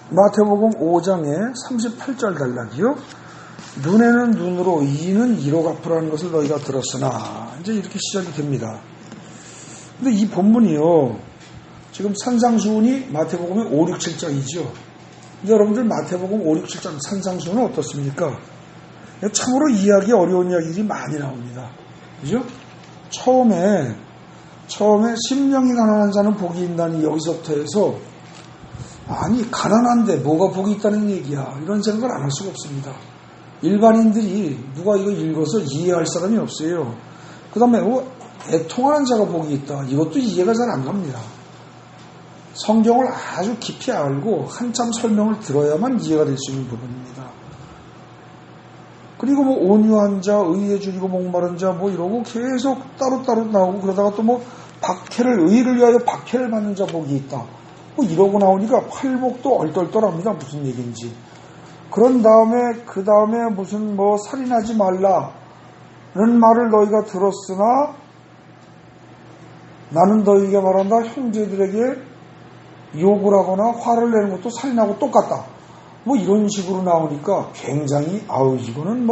마태복음 5장의 38절 단락이요. 눈에는 눈으로 이는 이로 갚으라는 것을 너희가 들었으나 이제 이렇게 시작이 됩니다. 근데 이 본문이요. 지금 산상수훈이 마태복음의 5, 6, 7장이죠. 근데 여러분들 마태복음 5, 6, 7장 산상수훈은 어떻습니까? 참으로 이해하기 어려운 이야기들이 많이 나옵니다. 그죠? 처음에 심령이 가난한 자는 복이 있다니 여기서부터 해서 아니 가난한데 뭐가 복이 있다는 얘기야. 이런 생각을 안 할 수가 없습니다. 일반인들이 누가 이거 읽어서 이해할 사람이 없어요. 그 다음에 애통하는 자가 복이 있다. 이것도 이해가 잘 안 갑니다. 성경을 아주 깊이 알고 한참 설명을 들어야만 이해가 될 수 있는 부분입니다. 그리고 온유한 자, 의에 줄이고 목마른 자 이러고 계속 따로따로 나오고 그러다가 또 의를 위하여 박해를 받는 자 복이 있다. 이러고 나오니까 팔복도 얼떨떨합니다. 무슨 얘기인지. 그런 다음에 그 다음에 무슨 살인하지 말라는 말을 너희가 들었으나 나는 너희에게 말한다. 형제들에게 욕을 하거나 화를 내는 것도 살인하고 똑같다. 이런 식으로 나오니까 굉장히 이거는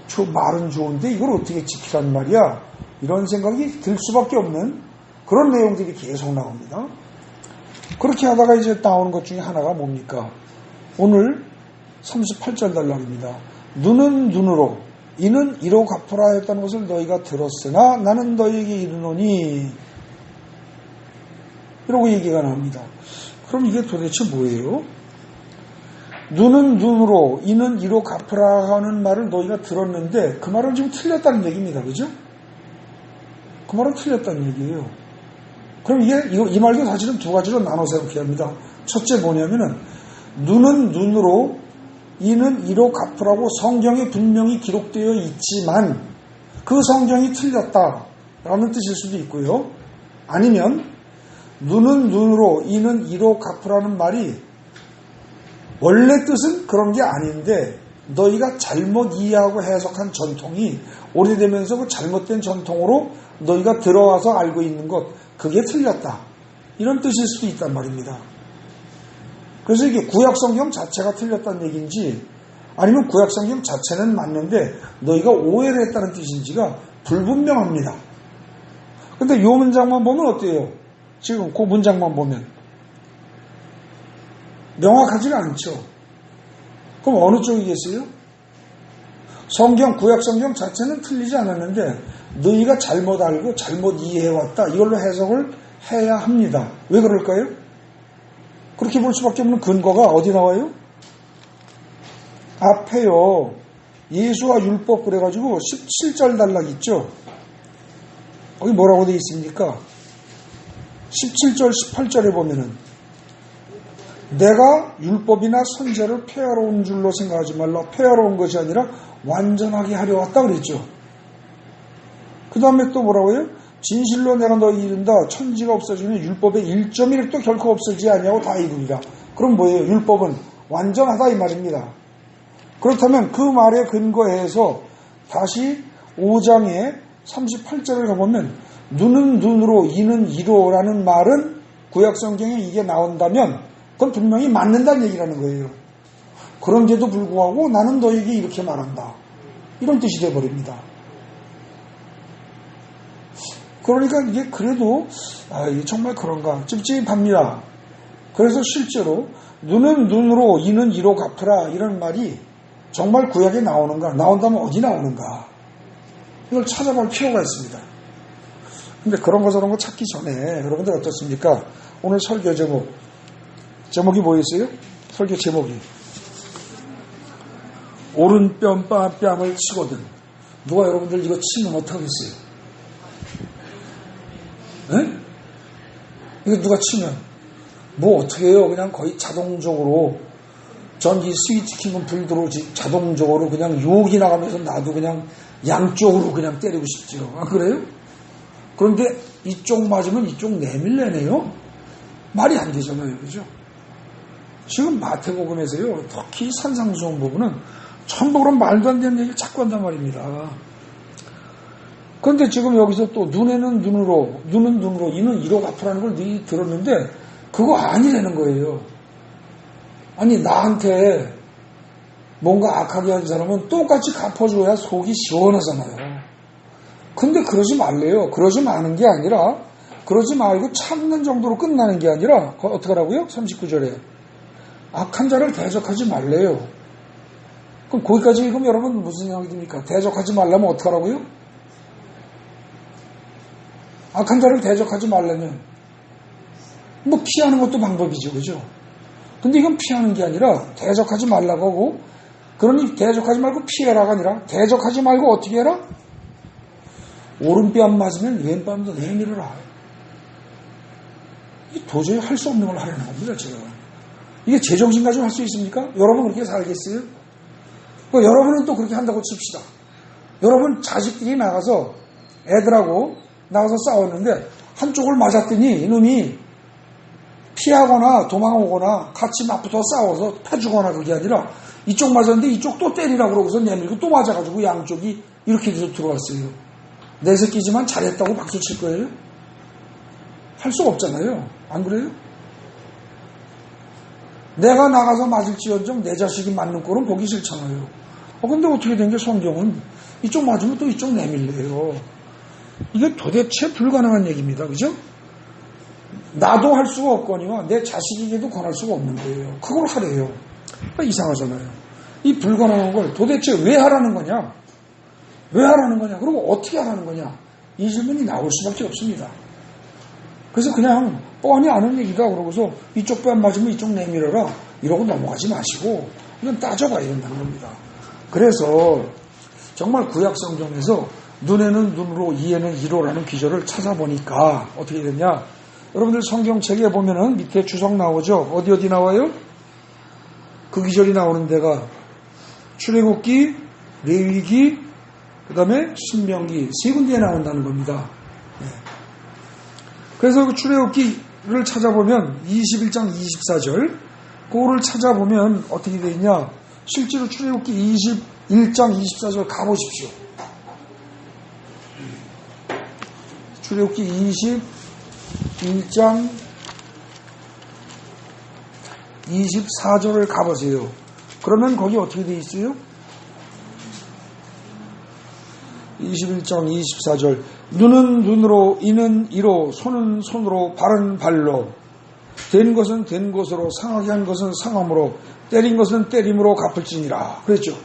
저 말은 좋은데 이걸 어떻게 지키란 말이야. 이런 생각이 들 수밖에 없는 그런 내용들이 계속 나옵니다. 그렇게 하다가 이제 나오는 것 중에 하나가 뭡니까? 오늘 38절 단락입니다. 눈은 눈으로 이는 이로 갚으라 했다는 것을 너희가 들었으나 나는 너희에게 이르노니 이러고 얘기가 나옵니다. 그럼 이게 도대체 뭐예요? 눈은 눈으로 이는 이로 갚으라 하는 말을 너희가 들었는데 그 말은 지금 틀렸다는 얘기입니다. 그죠? 그 말은 틀렸다는 얘기예요. 그럼 이 말도 사실은 두 가지로 나눠서 이렇게 합니다. 첫째 뭐냐면은 눈은 눈으로 이는 이로 갚으라고 성경에 분명히 기록되어 있지만 그 성경이 틀렸다라는 뜻일 수도 있고요. 아니면 눈은 눈으로 이는 이로 갚으라는 말이 원래 뜻은 그런 게 아닌데 너희가 잘못 이해하고 해석한 전통이 오래되면서 그 잘못된 전통으로 너희가 들어와서 알고 있는 것 그게 틀렸다. 이런 뜻일 수도 있단 말입니다. 그래서 이게 구약성경 자체가 틀렸다는 얘기인지 아니면 구약성경 자체는 맞는데 너희가 오해를 했다는 뜻인지가 불분명합니다. 근데 이 문장만 보면 어때요? 지금 그 문장만 보면 명확하지가 않죠. 그럼 어느 쪽이겠어요? 구약성경 자체는 틀리지 않았는데 너희가 잘못 알고 잘못 이해해왔다. 이걸로 해석을 해야 합니다. 왜 그럴까요? 그렇게 볼 수밖에 없는 근거가 어디 나와요? 앞에요. 예수와 율법 그래가지고 17절 단락 있죠? 거기 뭐라고 되어 있습니까? 17절, 18절에 보면은 내가 율법이나 선제를 폐하러 온 줄로 생각하지 말라. 폐하러 온 것이 아니라 완전하게 하려 왔다 그랬죠. 그 다음에 또 뭐라고요? 진실로 내가 너희 이른다. 천지가 없어지면 율법의 1.1도 결코 없어지지 아니하고 다 이루리라. 그럼 뭐예요? 율법은 완전하다 이 말입니다. 그렇다면 그 말에 근거해서 다시 5장의 38절을 가보면 눈은 눈으로 이는 이로라는 말은 구약성경에 이게 나온다면 그건 분명히 맞는다는 얘기라는 거예요. 그런데도 불구하고 나는 너에게 이렇게 말한다. 이런 뜻이 되어버립니다. 그러니까 이게 그래도 이게 정말 그런가 찝찝합니다. 그래서 실제로 눈은 눈으로 이는 이로 갚으라 이런 말이 정말 구약에 나오는가? 나온다면 어디 나오는가? 이걸 찾아볼 필요가 있습니다. 근데 그런 거 저런 거 찾기 전에 여러분들 어떻습니까? 오늘 설교 제목이 뭐였어요? 설교 제목이 오른뺨 뺨을 치거든. 누가 여러분들 이거 치면 어떡하겠어요? 네? 이거 누가 치면 어떻게 해요? 그냥 거의 자동적으로 전기 스위치 키면 불 들어오지 자동적으로 그냥 욕이 나가면서 나도 그냥 양쪽으로 그냥 때리고 싶죠. 그래요? 그런데 이쪽 맞으면 이쪽 내밀래네요? 말이 안 되잖아요. 그죠? 지금 마태복음에서요. 특히 산상수훈 부분은 전부 그런 말도 안 되는 얘기를 자꾸 한단 말입니다. 그런데 지금 여기서 또 눈에는 눈으로 이는 이로 갚으라는 걸 너희 들었는데 그거 아니라는 거예요. 아니 나한테 뭔가 악하게 한 사람은 똑같이 갚아줘야 속이 시원하잖아요. 근데 그러지 말래요. 그러지 마는 게 아니라 그러지 말고 참는 정도로 끝나는 게 아니라 어떻게 하라고요? 39절에 악한 자를 대적하지 말래요. 그럼 거기까지 읽으면 여러분 무슨 생각이 듭니까? 대적하지 말라면 어떻게 하라고요? 악한 자를 대적하지 말라면 뭐 피하는 것도 방법이죠. 그죠? 근데 이건 피하는 게 아니라 대적하지 말라고 하고 그러니 대적하지 말고 피해라가 아니라 대적하지 말고 어떻게 해라? 오른뺨 맞으면 왼뺨도 내밀어라. 이게 도저히 할 수 없는 걸 하려는 겁니다. 제가. 이게 제정신 가지고 할 수 있습니까? 여러분 그렇게 살겠어요? 여러분은 또 그렇게 한다고 칩시다. 여러분 자식들이 나가서 애들하고 나가서 싸웠는데 한쪽을 맞았더니 이놈이 피하거나 도망오거나 같이 맞붙어 싸워서 패주거나 그게 아니라 이쪽 맞았는데 이쪽 또 때리라고 그러고서 내밀고 또 맞아가지고 양쪽이 이렇게 돼서 들어왔어요. 내 새끼지만 잘했다고 박수 칠 거예요? 할 수 없잖아요. 안 그래요? 내가 나가서 맞을지언정 내 자식이 맞는 꼴은 보기 싫잖아요. 근데 어떻게 된 게 성경은 이쪽 맞으면 또 이쪽 내밀래요. 이게 도대체 불가능한 얘기입니다. 그죠? 나도 할 수가 없거니와 내 자식에게도 권할 수가 없는 거예요. 그걸 하래요. 이상하잖아요. 이 불가능한 걸 도대체 왜 하라는 거냐? 왜 하라는 거냐? 그리고 어떻게 하라는 거냐? 이 질문이 나올 수밖에 없습니다. 그래서 그냥 뻔히 아는 얘기다 그러고서 이쪽 뺨 맞으면 이쪽 내밀어라 이러고 넘어가지 마시고 그냥 따져봐야 된다는 겁니다. 그래서 정말 구약성경에서 눈에는 눈으로 이에는 이로라는 기절을 찾아보니까 어떻게 됐냐? 여러분들 성경책에 보면은 밑에 주석 나오죠? 어디 나와요? 그 기절이 나오는 데가 출애굽기, 레위기, 그 다음에 신명기 세 군데에 나온다는 겁니다. 네. 그래서 그 출애굽기를 찾아보면 21장 24절 그거를 찾아보면 어떻게 되어 있냐? 실제로 출애굽기 21장 24절 가보십시오. 출애굽기 21장 24절을 가보세요. 그러면 거기 어떻게 되어 있어요? 21장 24절 눈은 눈으로 이는 이로 손은 손으로 발은 발로 된 것은 된 것으로 상하게 한 것은 상함으로 때린 것은 때림으로 갚을지니라 그랬죠.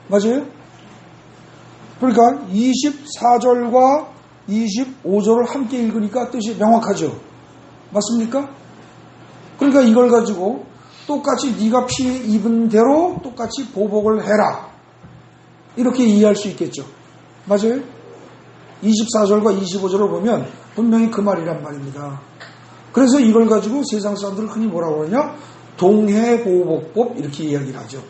맞아요? 그러니까 24절과 25절을 함께 읽으니까 뜻이 명확하죠. 맞습니까? 그러니까 이걸 가지고 똑같이 네가 피해 입은 대로 똑같이 보복을 해라 이렇게 이해할 수 있겠죠. 맞아요? 24절과 25절을 보면 분명히 그 말이란 말입니다. 그래서 이걸 가지고 세상 사람들은 흔히 뭐라고 하냐? 동해보복법 이렇게 이야기를 하죠.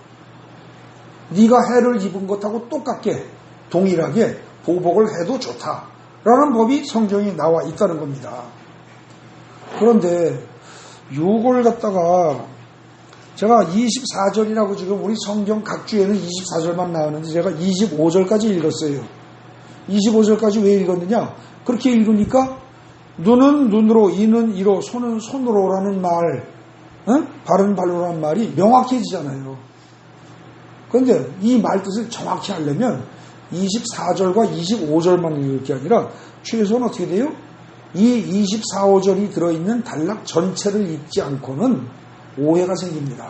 네가 해를 입은 것하고 똑같게 동일하게 보복을 해도 좋다라는 법이 성경에 나와 있다는 겁니다. 그런데 요걸 갖다가 제가 24절이라고 지금 우리 성경 각 주에는 24절만 나오는데 제가 25절까지 읽었어요. 25절까지 왜 읽었느냐? 그렇게 읽으니까 눈은 눈으로, 이는 이로, 손은 손으로라는 말, 발은 발로라는 말이 명확해지잖아요. 그런데 이 말 뜻을 정확히 하려면 24절과 25절만 읽을 게 아니라 최소한 어떻게 돼요? 이 24절이 들어있는 단락 전체를 읽지 않고는 오해가 생깁니다.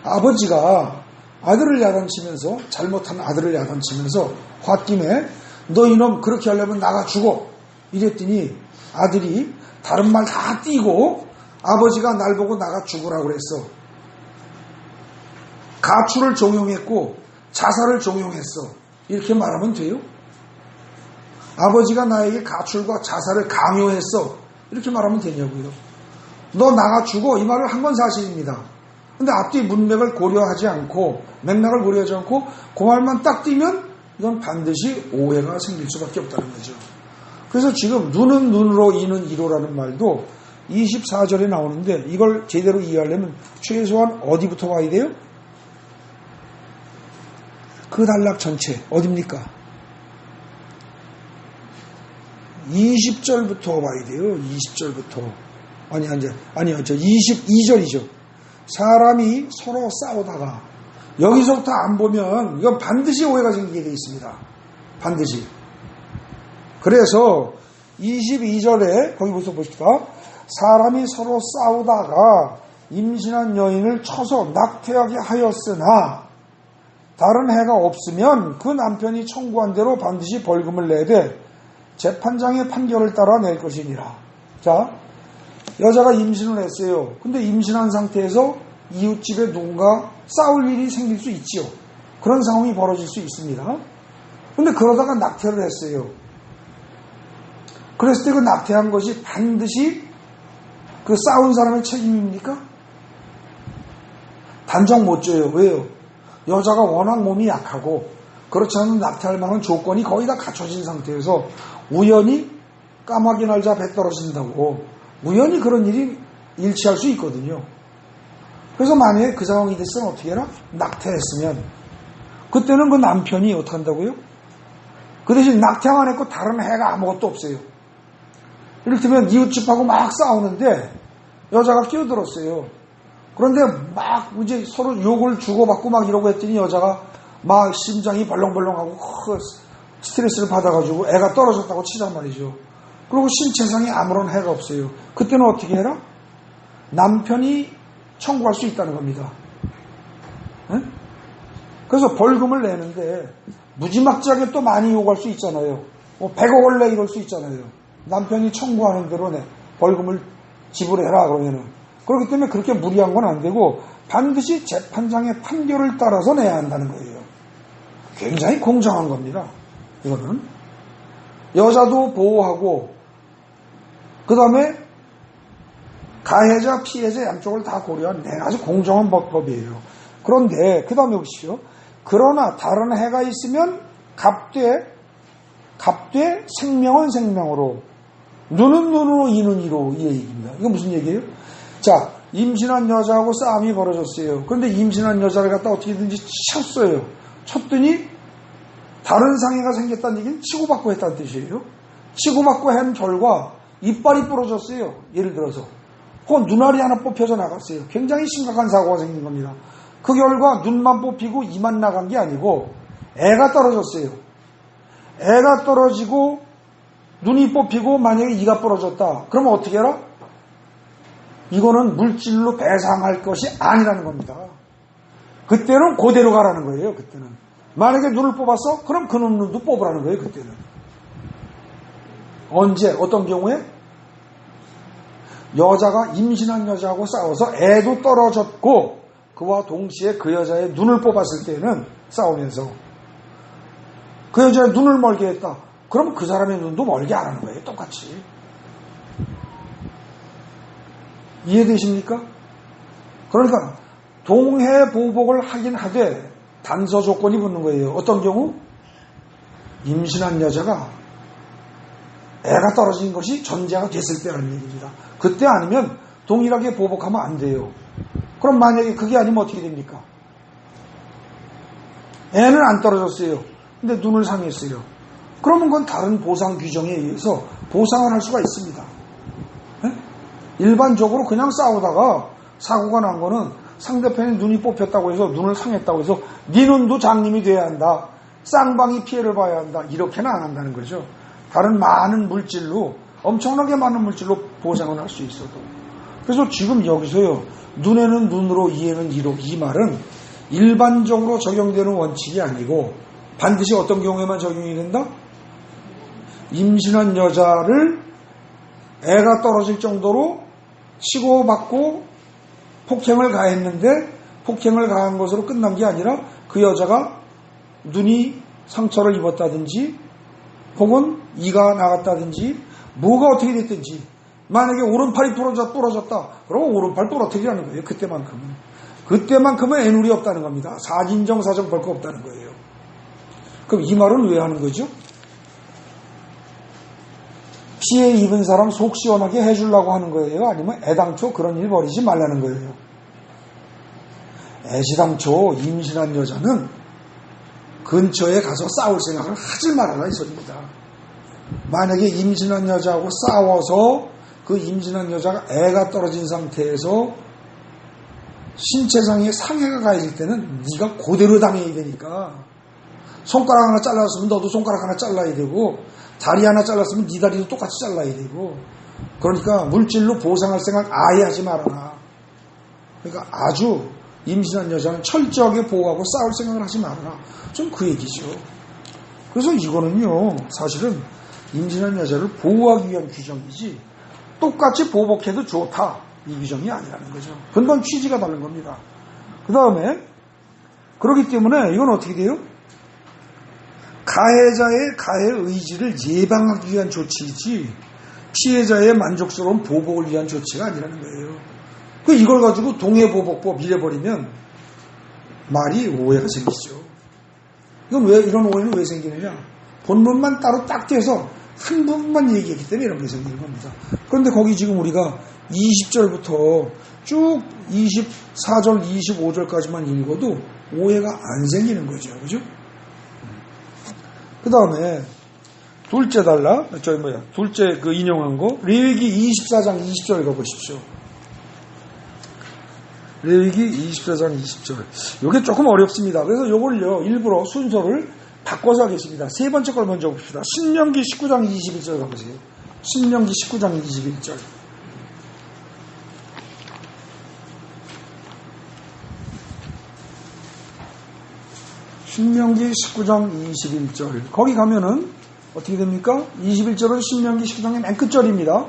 아버지가 아들을 야단치면서 잘못한 아들을 야단치면서 홧김에 너 이놈 그렇게 하려면 나가 죽어 이랬더니 아들이 다른 말 다 띄고 아버지가 날 보고 나가 죽으라고 그랬어. 가출을 종용했고 자살을 종용했어. 이렇게 말하면 돼요? 아버지가 나에게 가출과 자살을 강요했어. 이렇게 말하면 되냐고요. 너 나가 죽어 이 말을 한 건 사실입니다. 근데 앞뒤 문맥을 고려하지 않고 맥락을 고려하지 않고 그 말만 딱 띄면 이건 반드시 오해가 생길 수밖에 없다는 거죠. 그래서 지금 눈은 눈으로 이는 이로라는 말도 24절에 나오는데 이걸 제대로 이해하려면 최소한 어디부터 와야 돼요? 그 단락 전체 어딥니까? 20절부터 와야 돼요. 20절부터. 아니요. 22절이죠. 사람이 서로 싸우다가, 여기서부터 안 보면 이건 반드시 오해가 생기게 되어 있습니다. 반드시. 그래서 22절에 거기 보십시다. 사람이 서로 싸우다가 임신한 여인을 쳐서 낙태하게 하였으나 다른 해가 없으면 그 남편이 청구한 대로 반드시 벌금을 내되 재판장의 판결을 따라 낼 것이니라. 자, 여자가 임신을 했어요. 근데 임신한 상태에서 이웃집에 누군가 싸울 일이 생길 수 있지요. 그런 상황이 벌어질 수 있습니다. 근데 그러다가 낙태를 했어요. 그랬을 때 그 낙태한 것이 반드시 그 싸운 사람의 책임입니까? 단정 못 줘요. 왜요? 여자가 워낙 몸이 약하고 그렇지 않으면 낙태할 만한 조건이 거의 다 갖춰진 상태에서 우연히 까마귀 날자 배 떨어진다고 우연히 그런 일이 일치할 수 있거든요. 그래서 만약에 그 상황이 됐으면 어떻게 해라? 낙태했으면 그때는 그 남편이 어떻게 한다고요? 그 대신 낙태만 했고 다른 해가 아무것도 없어요. 이를테면 이웃집하고 막 싸우는데 여자가 끼어들었어요. 그런데 막 이제 서로 욕을 주고받고 막 이러고 했더니 여자가 막 심장이 벌렁벌렁하고 스트레스를 받아가지고 애가 떨어졌다고 치잔 말이죠. 그리고 신체상에 아무런 해가 없어요. 그때는 어떻게 해라? 남편이 청구할 수 있다는 겁니다. 네? 그래서 벌금을 내는데 무지막지하게 또 많이 요구할 수 있잖아요. 100억을 내 이럴 수 있잖아요. 남편이 청구하는 대로 내 벌금을 지불해라 그러면은. 그렇기 때문에 그렇게 무리한 건 안 되고 반드시 재판장의 판결을 따라서 내야 한다는 거예요. 굉장히 공정한 겁니다. 이거는 여자도 보호하고 그 다음에 가해자 피해자 양쪽을 다 고려한 아주 공정한 법이에요. 그런데 그 다음에 보십시오. 그러나 다른 해가 있으면 갑되 생명은 생명으로 눈은 눈으로 이는 이로 이 얘기입니다. 이거 무슨 얘기예요? 자, 임신한 여자하고 싸움이 벌어졌어요. 그런데 임신한 여자를 갖다 어떻게든지 쳤어요. 쳤더니 다른 상해가 생겼다는 얘기는 치고받고 했다는 뜻이에요. 치고받고 한 결과 이빨이 부러졌어요. 예를 들어서 혹은 눈알이 하나 뽑혀져 나갔어요. 굉장히 심각한 사고가 생긴 겁니다. 그 결과 눈만 뽑히고 이만 나간 게 아니고 애가 떨어졌어요. 애가 떨어지고 눈이 뽑히고 만약에 이가 부러졌다. 그러면 어떻게 해라? 이거는 물질로 배상할 것이 아니라는 겁니다. 그때는 그대로 가라는 거예요. 그때는 만약에 눈을 뽑았어? 그럼 그 눈도 뽑으라는 거예요. 그때는 언제 어떤 경우에 여자가 임신한 여자하고 싸워서 애도 떨어졌고 그와 동시에 그 여자의 눈을 뽑았을 때는 싸우면서 그 여자의 눈을 멀게 했다. 그럼 그 사람의 눈도 멀게 하라는 거예요. 똑같이. 이해되십니까? 그러니까 동해보복을 하긴 하되 단서 조건이 붙는 거예요. 어떤 경우? 임신한 여자가 애가 떨어진 것이 전제가 됐을 때라는 얘기입니다. 그때 아니면 동일하게 보복하면 안 돼요. 그럼 만약에 그게 아니면 어떻게 됩니까? 애는 안 떨어졌어요. 근데 눈을 상했어요. 그러면 그건 다른 보상 규정에 의해서 보상을 할 수가 있습니다. 네? 일반적으로 그냥 싸우다가 사고가 난 거는 상대편이 눈이 뽑혔다고 해서 눈을 상했다고 해서 네 눈도 장님이 돼야 한다. 쌍방이 피해를 봐야 한다. 이렇게는 안 한다는 거죠. 다른 많은 물질로 엄청나게 많은 물질로 보상을 할 수 있어도. 그래서 지금 여기서요. 눈에는 눈으로 이에는 이로 이 말은 일반적으로 적용되는 원칙이 아니고 반드시 어떤 경우에만 적용이 된다? 임신한 여자를 애가 떨어질 정도로 치고받고 폭행을 가했는데 폭행을 가한 것으로 끝난 게 아니라 그 여자가 눈이 상처를 입었다든지 혹은 이가 나갔다든지 뭐가 어떻게 됐든지 만약에 오른팔이 부러졌다. 그러면 오른팔 부러뜨리라는 거예요. 그때만큼은 애누리 없다는 겁니다. 사진정 사정 볼 거 없다는 거예요. 그럼 이 말은 왜 하는 거죠? 피해 입은 사람 속 시원하게 해주려고 하는 거예요? 아니면 애당초 그런 일 벌이지 말라는 거예요? 애시당초 임신한 여자는 근처에 가서 싸울 생각을 하지 말아라 이 소리입니다. 만약에 임신한 여자하고 싸워서 그 임신한 여자가 애가 떨어진 상태에서 신체상의 상해가 가해질 때는 네가 그대로 당해야 되니까, 손가락 하나 잘랐으면 너도 손가락 하나 잘라야 되고, 다리 하나 잘랐으면 네 다리도 똑같이 잘라야 되고, 그러니까 물질로 보상할 생각 아예 하지 말아라. 그러니까 아주 임신한 여자는 철저하게 보호하고 싸울 생각을 하지 말아라. 좀 그 얘기죠. 그래서 이거는요, 사실은 임신한 여자를 보호하기 위한 규정이지 똑같이 보복해도 좋다, 이 규정이 아니라는 거죠. 근본 취지가 다른 겁니다. 그 다음에 그렇기 때문에 이건 어떻게 돼요? 가해자의 가해 의지를 예방하기 위한 조치이지 피해자의 만족스러운 보복을 위한 조치가 아니라는 거예요. 이걸 가지고 동해보복법 이래버리면 말이 오해가 생기죠. 이건 왜, 이런 오해는 왜 생기느냐? 본문만 따로 딱 떼서 한 부분만 얘기했기 때문에 이런 게 생기는 겁니다. 그런데 거기 지금 우리가 20절부터 쭉 24절, 25절까지만 읽어도 오해가 안 생기는 거죠. 그죠? 그 다음에 둘째 둘째 그 인용한 거, 레위기 24장 20절 읽어보십시오. 레위기 24장 20절. 이게 조금 어렵습니다. 그래서 요걸요, 일부러 순서를 바꿔서 하겠습니다. 세 번째 걸 먼저 봅시다. 신명기 19장 21절 가보세요. 신명기 19장 21절. 신명기 19장 21절. 거기 가면은 어떻게 됩니까? 21절은 신명기 19장의 맨 끝절입니다.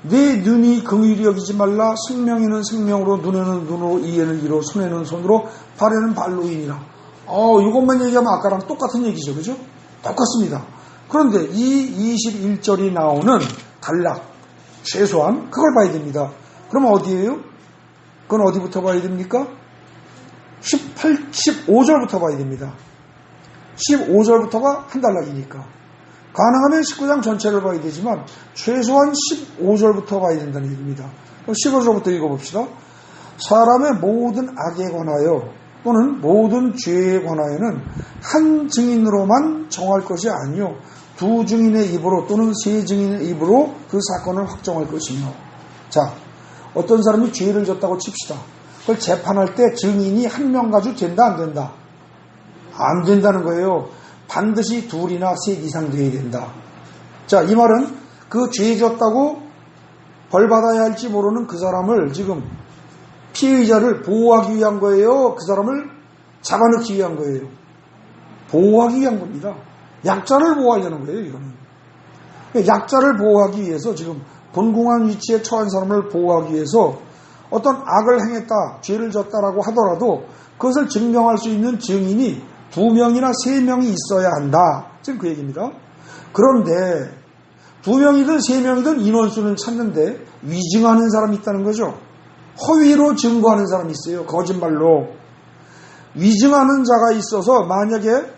내 눈이 긍휼히 여기지 말라. 생명에는 생명으로, 눈에는 눈으로, 이에는 이로, 손에는 손으로, 발에는 발로이니라. 이것만 얘기하면 아까랑 똑같은 얘기죠. 그죠? 똑같습니다. 그런데 이 21절이 나오는 단락, 최소한 그걸 봐야 됩니다. 그럼 어디예요? 그건 어디부터 봐야 됩니까? 15절부터 봐야 됩니다. 15절부터가 한 단락이니까. 가능하면 19장 전체를 봐야 되지만 최소한 15절부터 봐야 된다는 얘기입니다. 15절부터 읽어봅시다. 사람의 모든 악에 관하여 또는 모든 죄에 관하여는 한 증인으로만 정할 것이 아니요 두 증인의 입으로 또는 세 증인의 입으로 그 사건을 확정할 것이며. 자, 어떤 사람이 죄를 졌다고 칩시다. 그걸 재판할 때 증인이 한 명 가지고 된다 안 된다? 안 된다는 거예요. 반드시 둘이나 셋 이상 돼야 된다. 자, 이 말은 그 죄 졌다고 벌 받아야 할지 모르는 그 사람을 지금 피해자를 보호하기 위한 거예요? 그 사람을 잡아넣기 위한 거예요? 보호하기 위한 겁니다. 약자를 보호하려는 거예요, 이거는. 약자를 보호하기 위해서 지금 곤궁한 위치에 처한 사람을 보호하기 위해서 어떤 악을 행했다, 죄를 졌다라고 하더라도 그것을 증명할 수 있는 증인이 2명이나 3명이 있어야 한다. 지금 그 얘기입니다. 그런데 2명이든 3명이든 인원수는 찾는데 위증하는 사람이 있다는 거죠. 허위로 증거하는 사람이 있어요. 거짓말로. 위증하는 자가 있어서 만약에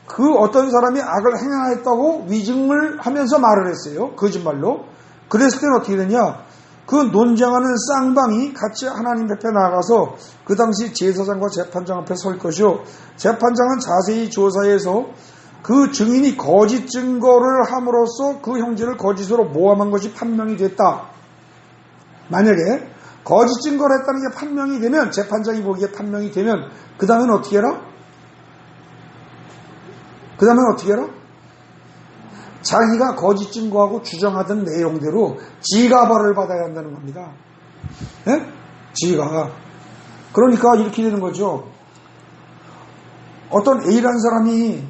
그 어떤 사람이 악을 행하였다고 위증을 하면서 말을 했어요. 거짓말로. 그랬을 때는 어떻게 되냐? 그 논쟁하는 쌍방이 같이 하나님 앞에 나가서 그 당시 제사장과 재판장 앞에 설 것이요. 재판장은 자세히 조사해서 그 증인이 거짓 증거를 함으로써 그 형제를 거짓으로 모함한 것이 판명이 됐다. 만약에 거짓 증거를 했다는 게 판명이 되면, 재판장이 보기에 판명이 되면 그 다음엔 어떻게 해라? 그 다음엔 어떻게 해라? 자기가 거짓 증거하고 주장하던 내용대로 지가 벌을 받아야 한다는 겁니다. 예? 지가. 그러니까 이렇게 되는 거죠. 어떤 A라는 사람이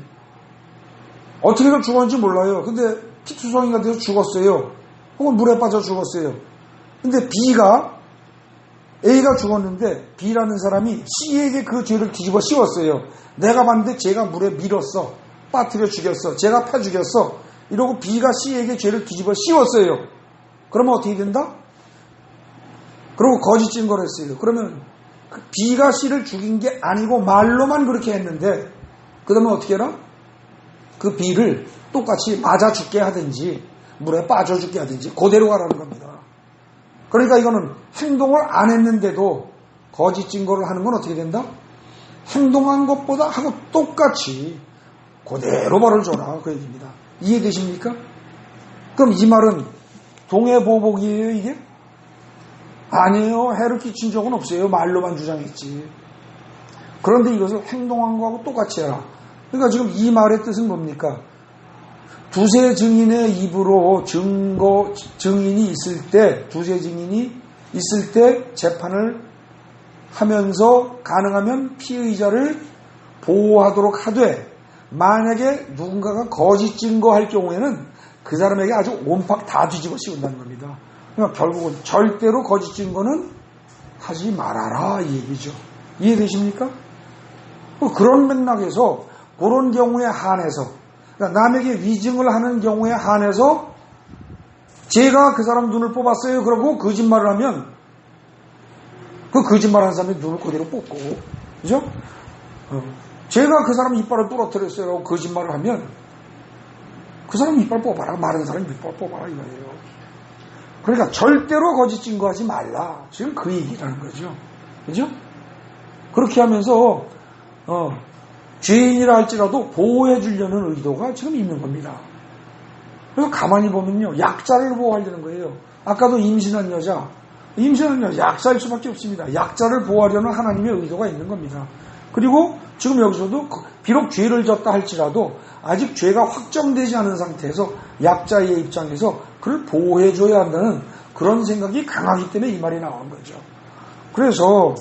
어떻게 해서 죽었는지 몰라요. 근데 피투성이가 돼서 죽었어요. 혹은 물에 빠져 죽었어요. 근데 A가 죽었는데 B라는 사람이 C에게 그 죄를 뒤집어 씌웠어요. 내가 봤는데 쟤가 물에 밀었어. 빠뜨려 죽였어. 쟤가 패 죽였어. 이러고 B가 C에게 죄를 뒤집어 씌웠어요. 그러면 어떻게 된다? 그러고 거짓 증거를 했어요. 그러면 B가 C를 죽인 게 아니고 말로만 그렇게 했는데, 그러면 어떻게 해라? 그 B를 똑같이 맞아 죽게 하든지 물에 빠져 죽게 하든지 그대로 가라는 겁니다. 그러니까 이거는 행동을 안 했는데도 거짓 증거를 하는 건 어떻게 된다? 행동한 것보다 하고 똑같이 그대로 벌을 줘라, 그 얘기입니다. 이해되십니까? 그럼 이 말은 동해보복이에요, 이게? 아니에요. 해를 끼친 적은 없어요. 말로만 주장했지. 그런데 이것을 행동한 거하고 똑같이 해라. 그러니까 지금 이 말의 뜻은 뭡니까? 두세 증인의 입으로 증인이 있을 때, 두세 증인이 있을 때 재판을 하면서 가능하면 피의자를 보호하도록 하되, 만약에 누군가가 거짓 증거할 경우에는 그 사람에게 아주 온팍 다 뒤집어 씌운다는 겁니다. 그러니까 결국은 절대로 거짓 증거는 하지 말아라 이 얘기죠. 이해되십니까? 그런 맥락에서 그런 경우에 한해서, 그러니까 남에게 위증을 하는 경우에 한해서 제가 그 사람 눈을 뽑았어요 그러고 거짓말을 하면 그 거짓말하는 사람이 눈을 그대로 뽑고, 그죠? 제가 그 사람 이빨을 부러뜨렸어요 라고 거짓말을 하면 그 사람 이빨 뽑아라, 마른 사람 이빨 뽑아라 이거예요. 그러니까 절대로 거짓 증거하지 말라, 지금 그 얘기라는 거죠. 그죠? 그렇게 하면서 죄인이라 할지라도 보호해 주려는 의도가 지금 있는 겁니다. 그래서 가만히 보면요, 약자를 보호하려는 거예요. 아까도 임신한 여자 약자일 수밖에 없습니다. 약자를 보호하려는 하나님의 의도가 있는 겁니다. 그리고 지금 여기서도 비록 죄를 졌다 할지라도 아직 죄가 확정되지 않은 상태에서 약자의 입장에서 그를 보호해줘야 한다는 그런 생각이 강하기 때문에 이 말이 나온 거죠. 그래서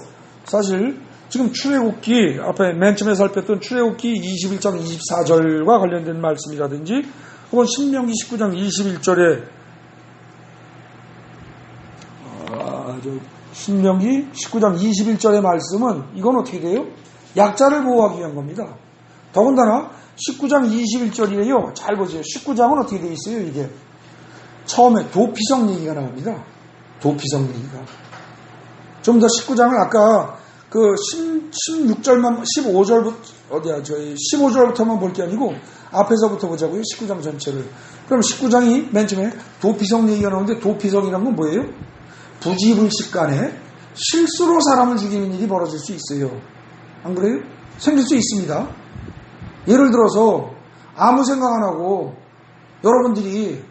사실 지금 출애굽기 앞에 맨 처음에 살폈던 출애굽기 21장 24절과 관련된 말씀이라든지 혹은 신명기 19장 21절에 신명기 19장 21절의 말씀은 이건 어떻게 돼요? 약자를 보호하기 위한 겁니다. 더군다나 19장 21절이에요. 잘 보세요. 19장은 어떻게 되어 있어요? 이게 처음에 도피성 얘기가 나옵니다. 도피성 얘기가. 좀 더 19장을 아까 그 16절만 15절부터 어디야? 저희 15절부터만 볼 게 아니고 앞에서부터 보자고요. 19장 전체를. 그럼 19장이 맨 처음에 도피성 얘기가 나오는데 도피성이란 건 뭐예요? 부지불식 간에 실수로 사람을 죽이는 일이 벌어질 수 있어요. 안 그래요? 생길 수 있습니다. 예를 들어서 아무 생각 안 하고 여러분들이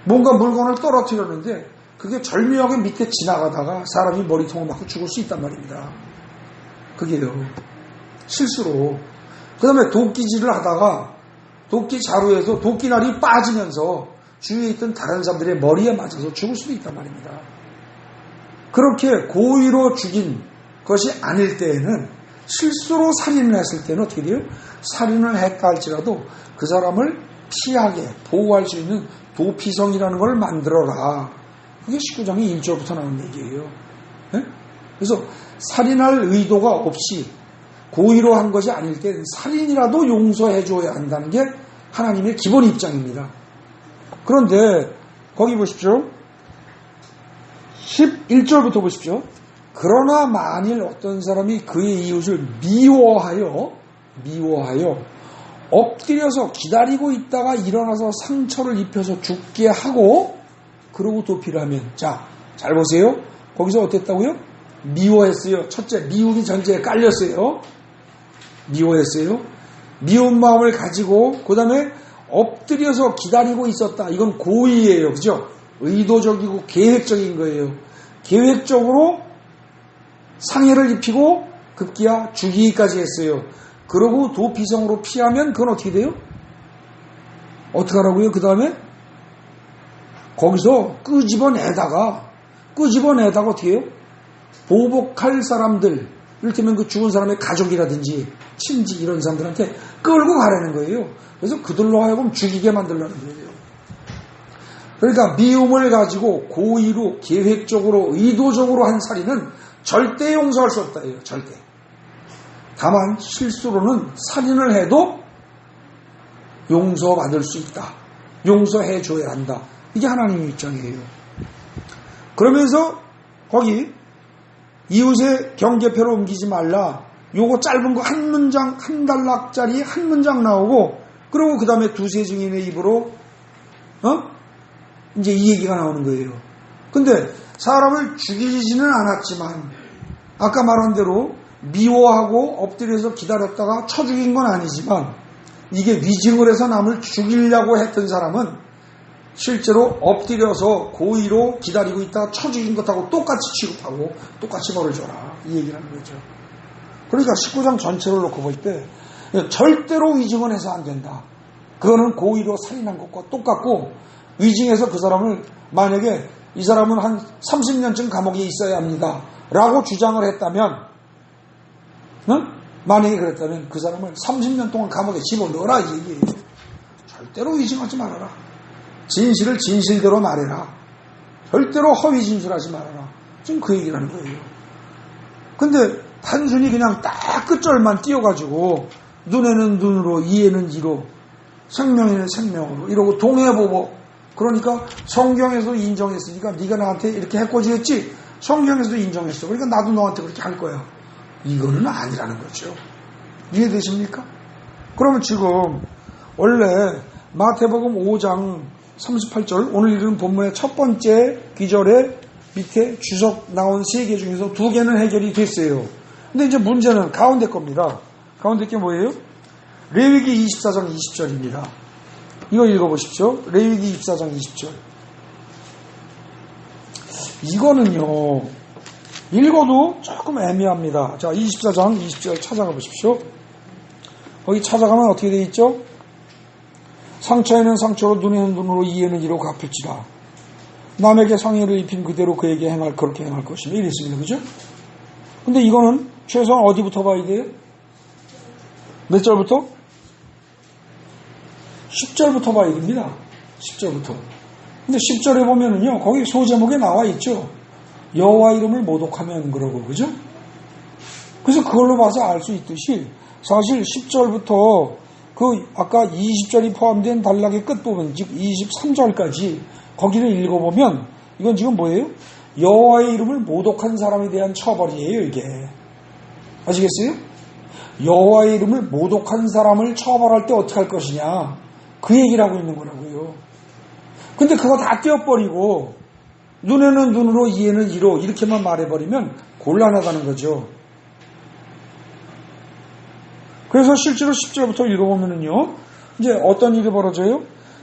뭔가 물건을 떨어뜨렸는데 그게 절묘하게 밑에 지나가다가 사람이 머리통을 맞고 죽을 수 있단 말입니다. 그게요. 실수로. 그 다음에 도끼질을 하다가 도끼 자루에서 도끼날이 빠지면서 주위에 있던 다른 사람들의 머리에 맞아서 죽을 수도 있단 말입니다. 그렇게 고의로 죽인 것이 아닐 때에는, 실수로 살인을 했을 때는 어떻게 돼요? 살인을 했다 할지라도 그 사람을 피하게 보호할 수 있는 도피성이라는 걸 만들어라. 그게 19장의 1절부터 나온 얘기예요. 네? 그래서 살인할 의도가 없이 고의로 한 것이 아닐 때 살인이라도 용서해줘야 한다는 게 하나님의 기본 입장입니다. 그런데 거기 보십시오. 11절부터 보십시오. 그러나 만일 어떤 사람이 그의 이웃을 미워하여 엎드려서 기다리고 있다가 일어나서 상처를 입혀서 죽게 하고 그러고 도피를 하면, 자, 잘 보세요. 거기서 어땠다고요? 미워했어요. 첫째, 미움이 전제에 깔렸어요. 미워했어요. 미운 마음을 가지고 그 다음에 엎드려서 기다리고 있었다. 이건 고의예요. 그죠? 의도적이고 계획적인 거예요. 계획적으로 상해를 입히고 급기야 죽이기까지 했어요. 그러고 도피성으로 피하면 그건 어떻게 돼요? 어떻게 하라고요? 그 다음에 거기서 끄집어내다가 어떻게 해요? 보복할 사람들, 이를테면 그 죽은 사람의 가족이라든지 친지 이런 사람들한테 끌고 가라는 거예요. 그래서 그들로 하여금 죽이게 만들려는 거예요. 그러니까 미움을 가지고 고의로 계획적으로 의도적으로 한 살인은 절대 용서할 수 없다예요. 절대. 다만 실수로는 살인을 해도 용서받을 수 있다. 용서해 줘야 한다. 이게 하나님의 입장이에요. 그러면서 거기 이웃의 경계표로 옮기지 말라. 요거 짧은 거 한 문장, 한 단락짜리 한 문장 나오고, 그리고 그 다음에 두세 증인의 입으로 이제 이 얘기가 나오는 거예요. 근데 사람을 죽이지는 않았지만 아까 말한 대로 미워하고 엎드려서 기다렸다가 쳐 죽인 건 아니지만 이게 위증을 해서 남을 죽이려고 했던 사람은 실제로 엎드려서 고의로 기다리고 있다 쳐 죽인 것하고 똑같이 취급하고 똑같이 벌을 줘라. 이 얘기를 하는 거죠. 그러니까 19장 전체를 놓고 볼 때 절대로 위증은 해서 안 된다. 그거는 고의로 살인한 것과 똑같고, 위증해서 그 사람을 만약에 이 사람은 한 30년쯤 감옥에 있어야 합니다 라고 주장을 했다면, 만약에 그랬다면 그 사람을 30년 동안 감옥에 집어넣어라 이 얘기예요. 절대로 위증하지 말아라. 진실을 진실대로 말해라. 절대로 허위 진술하지 말아라. 지금 그 얘기를 하는 거예요. 근데 단순히 그냥 딱 끝절만 띄워가지고 눈에는 눈으로 이에는 이로 생명에는 생명으로 이러고 동해보복, 그러니까 성경에서 인정했으니까 네가 나한테 이렇게 해코지했지, 성경에서도 인정했어, 그러니까 나도 너한테 그렇게 할 거야. 이거는 아니라는 거죠. 이해되십니까? 그러면 지금 원래 마태복음 5장 38절 오늘 읽은 본문의 첫 번째 귀절에 밑에 주석 나온 3개 중에서 2개는 해결이 됐어요. 근데 이제 문제는 가운데 겁니다. 가운데 게 뭐예요? 레위기 24장 20절입니다. 이거 읽어보십시오. 레위기 24장 20절. 이거는요, 읽어도 조금 애매합니다. 자, 24장 20절 찾아가 보십시오. 거기 찾아가면 어떻게 되어 있죠? 상처에는 상처로, 눈에는 눈으로, 이에는 이로 갚을지라. 남에게 상해를 입힌 그대로 그에게 그렇게 행할 것이며 이랬습니다. 그죠? 근데 이거는 최소한 어디부터 봐야 돼요? 몇 절부터? 10절부터 봐야 됩니다. 10절부터. 근데 10절에 보면은요, 거기 소제목에 나와 있죠. 여호와 이름을 모독하면 그러고, 그죠? 그래서 그걸로 봐서 알 수 있듯이 사실 10절부터 그 아까 20절이 포함된 단락의 끝부분, 즉 23절까지 거기를 읽어보면 이건 지금 뭐예요? 여호와의 이름을 모독한 사람에 대한 처벌이에요, 이게. 아시겠어요? 여호와의 이름을 모독한 사람을 처벌할 때 어떻게 할 것이냐, 그 얘기를 하고 있는 거라고요. 근데 그거 다 떼어버리고 눈에는 눈으로 이에는 이로 이렇게만 말해버리면 곤란하다는 거죠. 그래서 실제로 10절부터 읽어보면요, 이제 어떤 일이 벌어져요?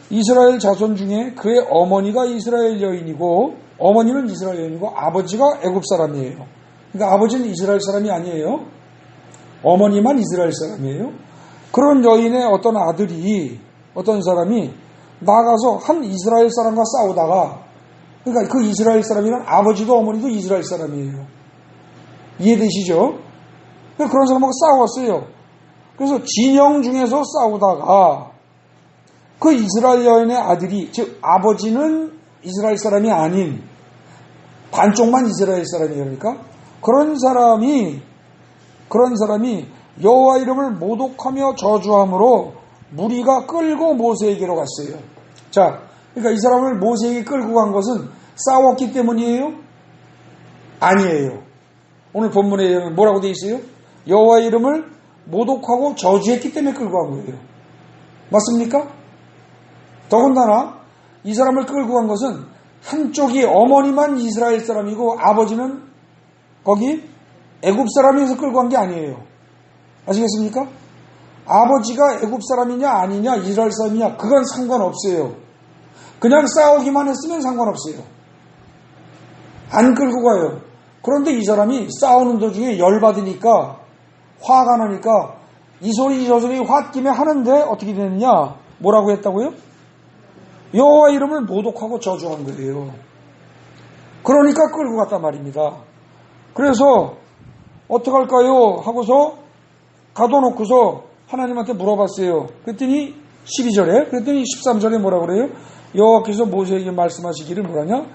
이스라엘 자손 중에 그의 어머니가 이스라엘 여인이고, 어머니는 이스라엘 여인이고 아버지가 애굽 사람이에요. 그러니까 아버지는 이스라엘 사람이 아니에요. 어머니만 이스라엘 사람이에요. 그런 여인의 어떤 아들이, 어떤 사람이 나가서 한 이스라엘 사람과 싸우다가, 그러니까 그 이스라엘 사람이란 아버지도 어머니도 이스라엘 사람이에요. 이해되시죠? 그런 사람하고 싸웠어요. 그래서 진영 중에서 싸우다가 그 이스라엘 여인의 아들이, 즉 아버지는 이스라엘 사람이 아닌 반쪽만 이스라엘 사람이에요. 그러니까 그런 사람이 여호와 이름을 모독하며 저주함으로 무리가 끌고 모세에게로 갔어요. 자, 그러니까 이 사람을 모세에게 끌고 간 것은 싸웠기 때문이에요? 아니에요. 오늘 본문에 뭐라고 되어 있어요? 여호와 이름을 모독하고 저주했기 때문에 끌고 간 거예요. 맞습니까? 더군다나 이 사람을 끌고 간 것은 한쪽이 어머니만 이스라엘 사람이고 아버지는 거기 애굽 사람에서 끌고 간 게 아니에요. 아시겠습니까? 아버지가 애굽 사람이냐 아니냐 이스라엘 사람이냐 그건 상관없어요. 그냥 싸우기만 했으면 상관없어요. 안 끌고 가요. 그런데 이 사람이 싸우는 도중에 열받으니까, 화가 나니까 이 소리 저 소리 홧김에 하는데 어떻게 되느냐, 뭐라고 했다고요? 여호와 이름을 모독하고 저주한 거예요. 그러니까 끌고 갔단 말입니다. 그래서 어떡할까요 하고서 가둬놓고서 하나님한테 물어봤어요. 그랬더니 12절에, 그랬더니 13절에 뭐라 그래요? 여호와께서 모세에게 말씀하시기를 뭐라냐?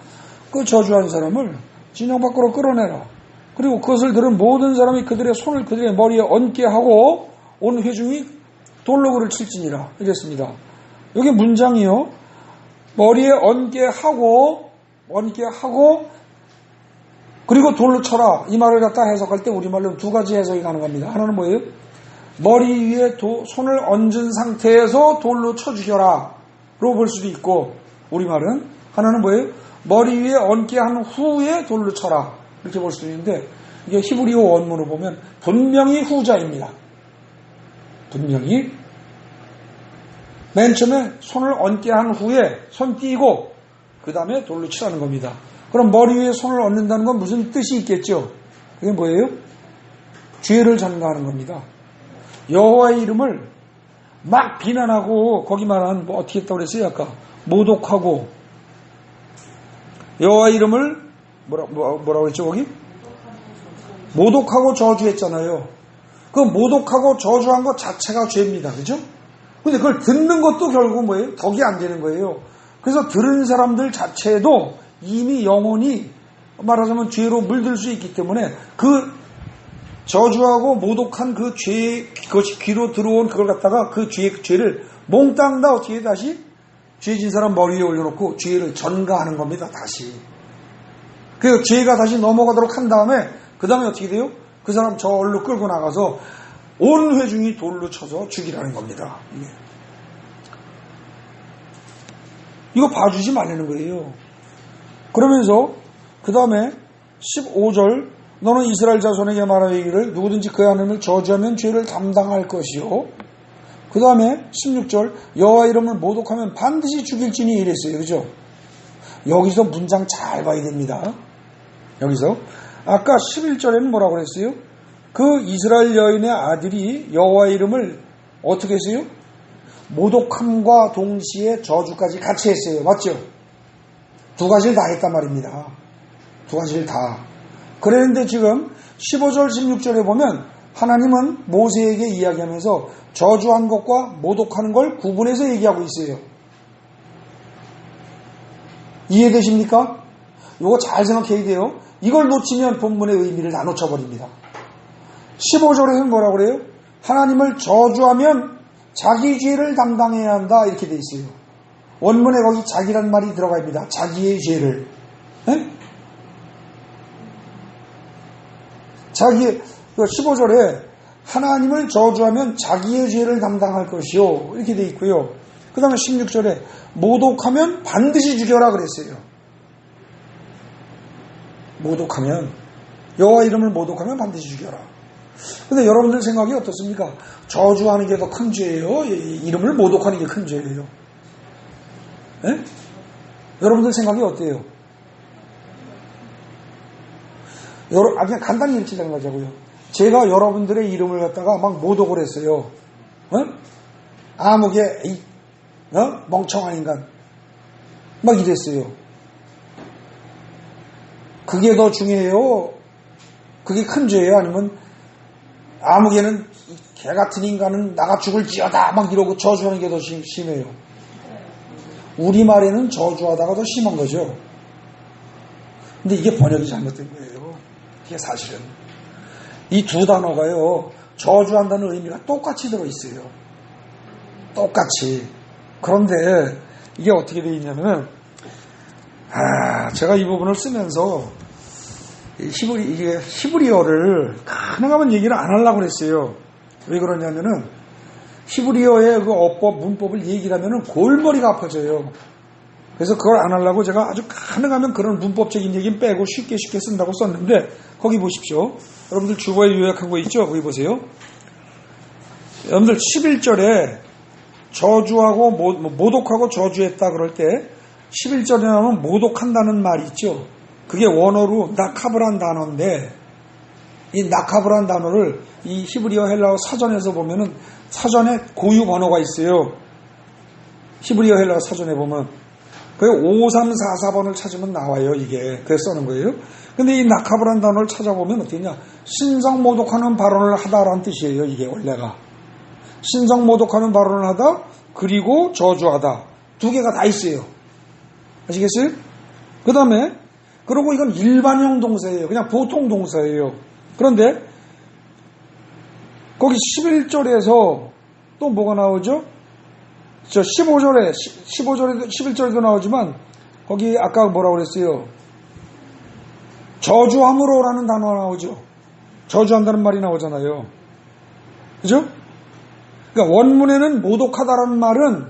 그 저주한 사람을 진영 밖으로 끌어내라. 그리고 그것을 들은 모든 사람이 그들의 손을 그들의 머리에 얹게 하고 온 회중이 돌로 그를 칠지니라. 이랬습니다. 여기 문장이요, 머리에 얹게 하고 그리고 돌로 쳐라, 이 말을 갖다 해석할 때 우리말로 두 가지 해석이 가능합니다. 하나는 뭐예요? 머리 위에 손을 얹은 상태에서 돌로 쳐 죽여라 로 볼 수도 있고, 우리말은 하나는 뭐예요? 머리 위에 얹게 한 후에 돌로 쳐라 이렇게 볼 수도 있는데, 이게 히브리어 원문으로 보면 분명히 후자입니다. 분명히. 맨 처음에 손을 얹게 한 후에 손 띄고 그 다음에 돌로 치라는 겁니다. 그럼 머리 위에 손을 얹는다는 건 무슨 뜻이 있겠죠? 그게 뭐예요? 죄를 전가하는 겁니다. 여호와의 이름을 막 비난하고 거기 말한 뭐 어떻게 했다고 그랬어요? 아까 모독하고 여호와의 이름을 뭐라고 그랬죠 거기? 모독하고 저주했잖아요. 그 모독하고 저주한 것 자체가 죄입니다. 그죠? 근데 그걸 듣는 것도 결국 뭐예요? 덕이 안 되는 거예요. 그래서 들은 사람들 자체도 이미 영혼이 말하자면 죄로 물들 수 있기 때문에 그 저주하고 모독한 그 죄, 그것이 귀로 들어온 그걸 갖다가 그 죄를 몽땅 다 어떻게 다시 죄진 사람 머리 위에 올려놓고 죄를 전가하는 겁니다. 다시. 그 죄가 다시 넘어가도록 한 다음에 그 다음에 어떻게 돼요? 그 사람 저울로 끌고 나가서 온 회중이 돌로 쳐서 죽이라는 겁니다. 이거 봐주지 말라는 거예요. 그러면서 그 다음에 15절 너는 이스라엘 자손에게 말하기를 누구든지 그의 하나님을 저주하면 죄를 담당할 것이요. 그 다음에 16절 여호와 이름을 모독하면 반드시 죽일지니 이랬어요. 그죠? 여기서 문장 잘 봐야 됩니다. 여기서 아까 11절에는 뭐라고 그랬어요? 그 이스라엘 여인의 아들이 여호와 이름을 어떻게 했어요? 모독함과 동시에 저주까지 같이 했어요. 맞죠? 두 가지를 다 했단 말입니다. 두 가지를 다. 그랬는데 지금 15절 16절에 보면 하나님은 모세에게 이야기하면서 저주한 것과 모독하는 걸 구분해서 얘기하고 있어요. 이해되십니까? 이거 잘 생각해야 돼요. 이걸 놓치면 본문의 의미를 다 놓쳐버립니다. 15절에는 뭐라고 그래요? 하나님을 저주하면 자기 죄를 담당해야 한다 이렇게 돼 있어요. 원문에 거기 자기란 말이 들어가 있습니다. 자기의 죄를. 네? 자기 15절에 하나님을 저주하면 자기의 죄를 담당할 것이요 이렇게 돼 있고요. 그 다음에 16절에 모독하면 반드시 죽여라 그랬어요. 모독하면 여호와 이름을 모독하면 반드시 죽여라. 근데 여러분들 생각이 어떻습니까? 저주하는 게 더 큰 죄예요? 이름을 모독하는 게 큰 죄예요? 네? 여러분들 생각이 어때요? 그냥 간단히 이렇게 생각하자고요. 제가 여러분들의 이름을 갖다가 막 모독을 했어요. 아무개 멍청한 인간 막 이랬어요. 그게 더 중요해요? 그게 큰 죄예요? 아니면 아무개는 개 같은 인간은 나가 죽을지어다 막 이러고 저주하는 게 더 심해요? 우리말에는 저주하다가 더 심한 거죠. 근데 이게 번역이 잘못된 거예요. 이게 사실은 이 두 단어가요 저주한다는 의미가 똑같이 들어있어요. 똑같이. 그런데 이게 어떻게 되어 있냐면 제가 이 부분을 쓰면서 히브리어를 가능하면 얘기를 안 하려고 그랬어요. 왜 그러냐면은 히브리어의 그 어법 문법을 얘기를 하면은 골머리가 아파져요. 그래서 그걸 안 하려고 제가 아주 가능하면 그런 문법적인 얘기는 빼고 쉽게 쓴다고 썼는데 거기 보십시오. 여러분들 주보에 요약한 거 있죠? 거기 보세요. 여러분들 11절에 저주하고 모독하고 저주했다 그럴 때 11절에 나오면 모독한다는 말이 있죠. 그게 원어로 나카브란 단어인데 이 나카브란 단어를 이 히브리어 헬라어 사전에서 보면은 사전에 고유 번호가 있어요. 히브리어 헬라어 사전에 보면 그 5344번을 찾으면 나와요. 이게 그래서 써는 거예요. 근데 이 나카브란 단어를 찾아보면 어떻게냐 신성 모독하는 발언을 하다라는 뜻이에요. 이게 원래가 신성 모독하는 발언을 하다 그리고 저주하다 두 개가 다 있어요. 아시겠어요? 그 다음에 그리고 이건 일반형 동사예요. 그냥 보통 동사예요. 그런데 거기 11절에서 또 뭐가 나오죠? 저 11절에도 나오지만 거기 아까 뭐라고 그랬어요? 저주함으로라는 단어가 나오죠. 저주한다는 말이 나오잖아요. 그죠? 그러니까 원문에는 모독하다라는 말은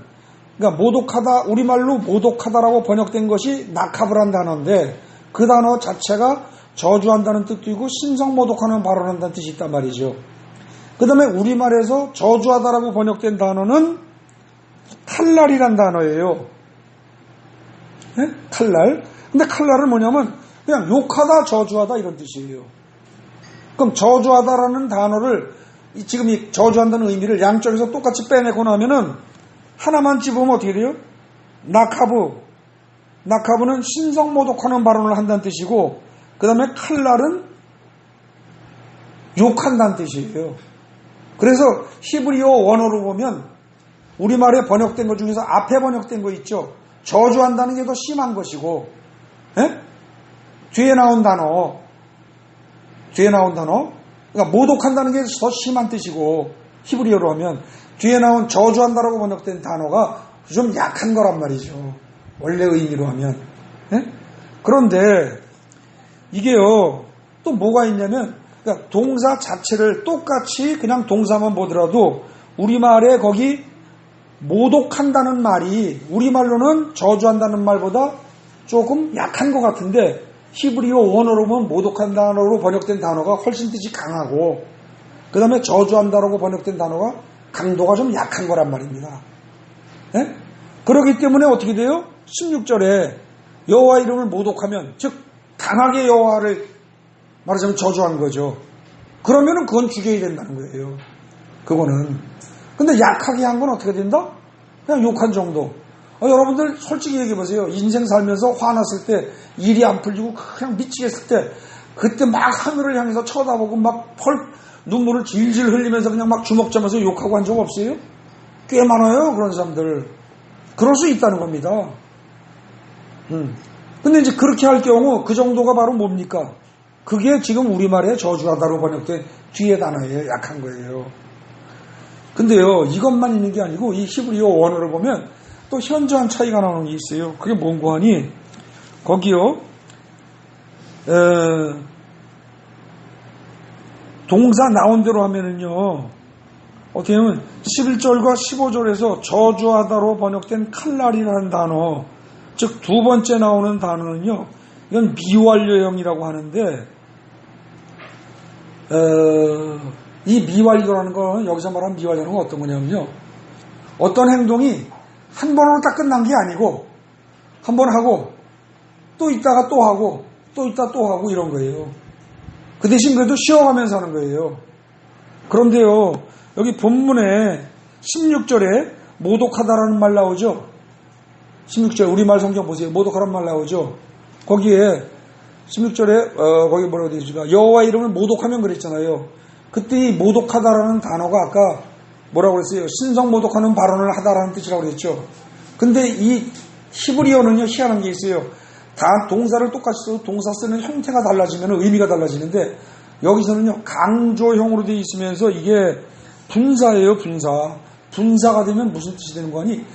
그러니까 모독하다 우리말로 모독하다라고 번역된 것이 나카브란 단어인데 그 단어 자체가 저주한다는 뜻도 있고 신성 모독하는 발언한다는 뜻이 있단 말이죠. 그 다음에 우리말에서 저주하다라고 번역된 단어는 칼날이란 단어예요. 네? 칼날. 근데 칼날은 뭐냐면 그냥 욕하다, 저주하다 이런 뜻이에요. 그럼 저주하다라는 단어를 지금 이 저주한다는 의미를 양쪽에서 똑같이 빼내고 나면은 하나만 집으면 어떻게 돼요? 나카브. 나카브는 신성모독하는 발언을 한다는 뜻이고, 그 다음에 칼날은 욕한다는 뜻이에요. 그래서 히브리어 원어로 보면 우리말에 번역된 것 중에서 앞에 번역된 거 있죠. 저주한다는 게 더 심한 것이고, 에? 뒤에 나온 단어, 그러니까 모독한다는 게 더 심한 뜻이고, 히브리어로 하면 뒤에 나온 저주한다라고 번역된 단어가 좀 약한 거란 말이죠. 원래 의미로 하면. 에? 그런데 이게요, 또 뭐가 있냐면, 그러니까 동사 자체를 똑같이 그냥 동사만 보더라도 우리말에 거기 모독한다는 말이 우리말로는 저주한다는 말보다 조금 약한 것 같은데, 히브리어 원어로 보면 모독한 단어로 번역된 단어가 훨씬 뜻이 강하고, 그 다음에 저주한다라고 번역된 단어가 강도가 좀 약한 거란 말입니다. 예? 그렇기 때문에 어떻게 돼요? 16절에 여호와 이름을 모독하면, 즉 강하게 여호와를 말하자면 저주한 거죠. 그러면은 그건 죽여야 된다는 거예요. 그거는. 근데 약하게 한 건 어떻게 된다? 그냥 욕한 정도. 여러분들 솔직히 얘기해 보세요. 인생 살면서 화났을 때, 일이 안 풀리고 그냥 미치겠을 때, 그때 막 하늘을 향해서 쳐다보고 막 눈물을 질질 흘리면서 그냥 막 주먹 잡면서 욕하고 한 적 없어요? 꽤 많아요, 그런 사람들. 그럴 수 있다는 겁니다. 근데 이제 그렇게 할 경우 그 정도가 바로 뭡니까? 그게 지금 우리말에 저주하다로 번역된 뒤에 단어예요. 약한 거예요. 근데요, 이것만 있는 게 아니고 이 히브리어 원어를 보면 또 현저한 차이가 나오는 게 있어요. 그게 뭔고 하니, 거기요, 동사 나온 대로 하면은요, 어떻게 보면 11절과 15절에서 저주하다로 번역된 칼날이라는 단어, 즉 두 번째 나오는 단어는요, 이건 미완료형이라고 하는데, 이 미완료라는 건, 여기서 말하는 미완료는 어떤 거냐면요, 어떤 행동이 한 번으로 딱 끝난 게 아니고 한 번 하고 또 있다가 또 하고 또 있다 또 하고 이런 거예요. 그 대신 그래도 쉬어가면서 하는 거예요. 그런데요, 여기 본문에 16절에 모독하다라는 말 나오죠. 16절 우리말 성경 보세요. 모독하라는 말 나오죠. 거기에 16절에 거기 뭐라고 되어 있습니까? 여호와 이름을 모독하면 그랬잖아요. 그때 이 모독하다라는 단어가 아까 뭐라고 그랬어요? 신성 모독하는 발언을 하다라는 뜻이라고 그랬죠. 근데 이 히브리어는요, 희한한 게 있어요. 다 동사를 똑같이 써도 동사 쓰는 형태가 달라지면 의미가 달라지는데, 여기서는요, 강조형으로 되어 있으면서 이게 분사예요, 분사. 분사가 되면 무슨 뜻이 되는 거 아니?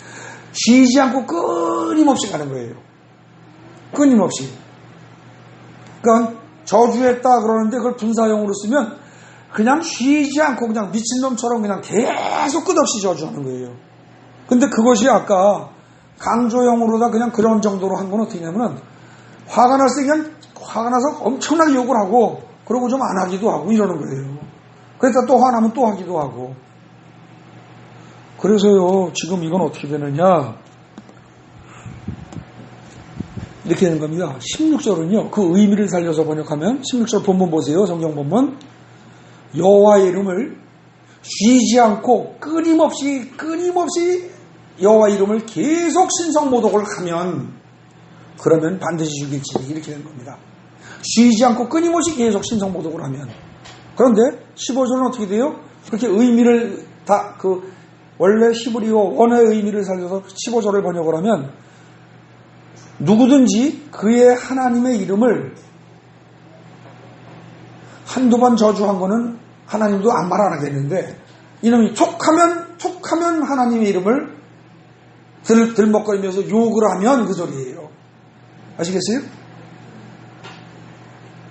쉬지 않고 끊임없이 가는 거예요. 끊임없이. 그러니까 저주했다 그러는데 그걸 분사형으로 쓰면 그냥 쉬지 않고 그냥 미친놈처럼 그냥 계속 끝없이 저주하는 거예요. 근데 그것이 아까 강조형으로다 그냥 그런 정도로 한 건 어떻게 냐면은, 화가 날 때 그냥 화가 나서 엄청나게 욕을 하고, 그러고 좀 안 하기도 하고 이러는 거예요. 그러니까 또 화나면 또 하기도 하고. 그래서요, 지금 이건 어떻게 되느냐, 이렇게 되는 겁니다. 16절은요, 그 의미를 살려서 번역하면, 16절 본문 보세요. 성경 본문. 여호와의 이름을 쉬지 않고 끊임없이 여호와 이름을 계속 신성모독을 하면, 그러면 반드시 죽일지니, 이렇게 되는 겁니다. 쉬지 않고 끊임없이 계속 신성모독을 하면. 그런데 15절은 어떻게 돼요? 그렇게 의미를 다 원래 히브리어 원어의 의미를 살려서 15절을 번역을 하면, 누구든지 그의 하나님의 이름을 한두 번 저주한 거는 하나님도 아무 말 안 하겠는데, 이놈이 툭하면 하나님의 이름을 들먹거리면서 욕을 하면 그 소리예요. 아시겠어요?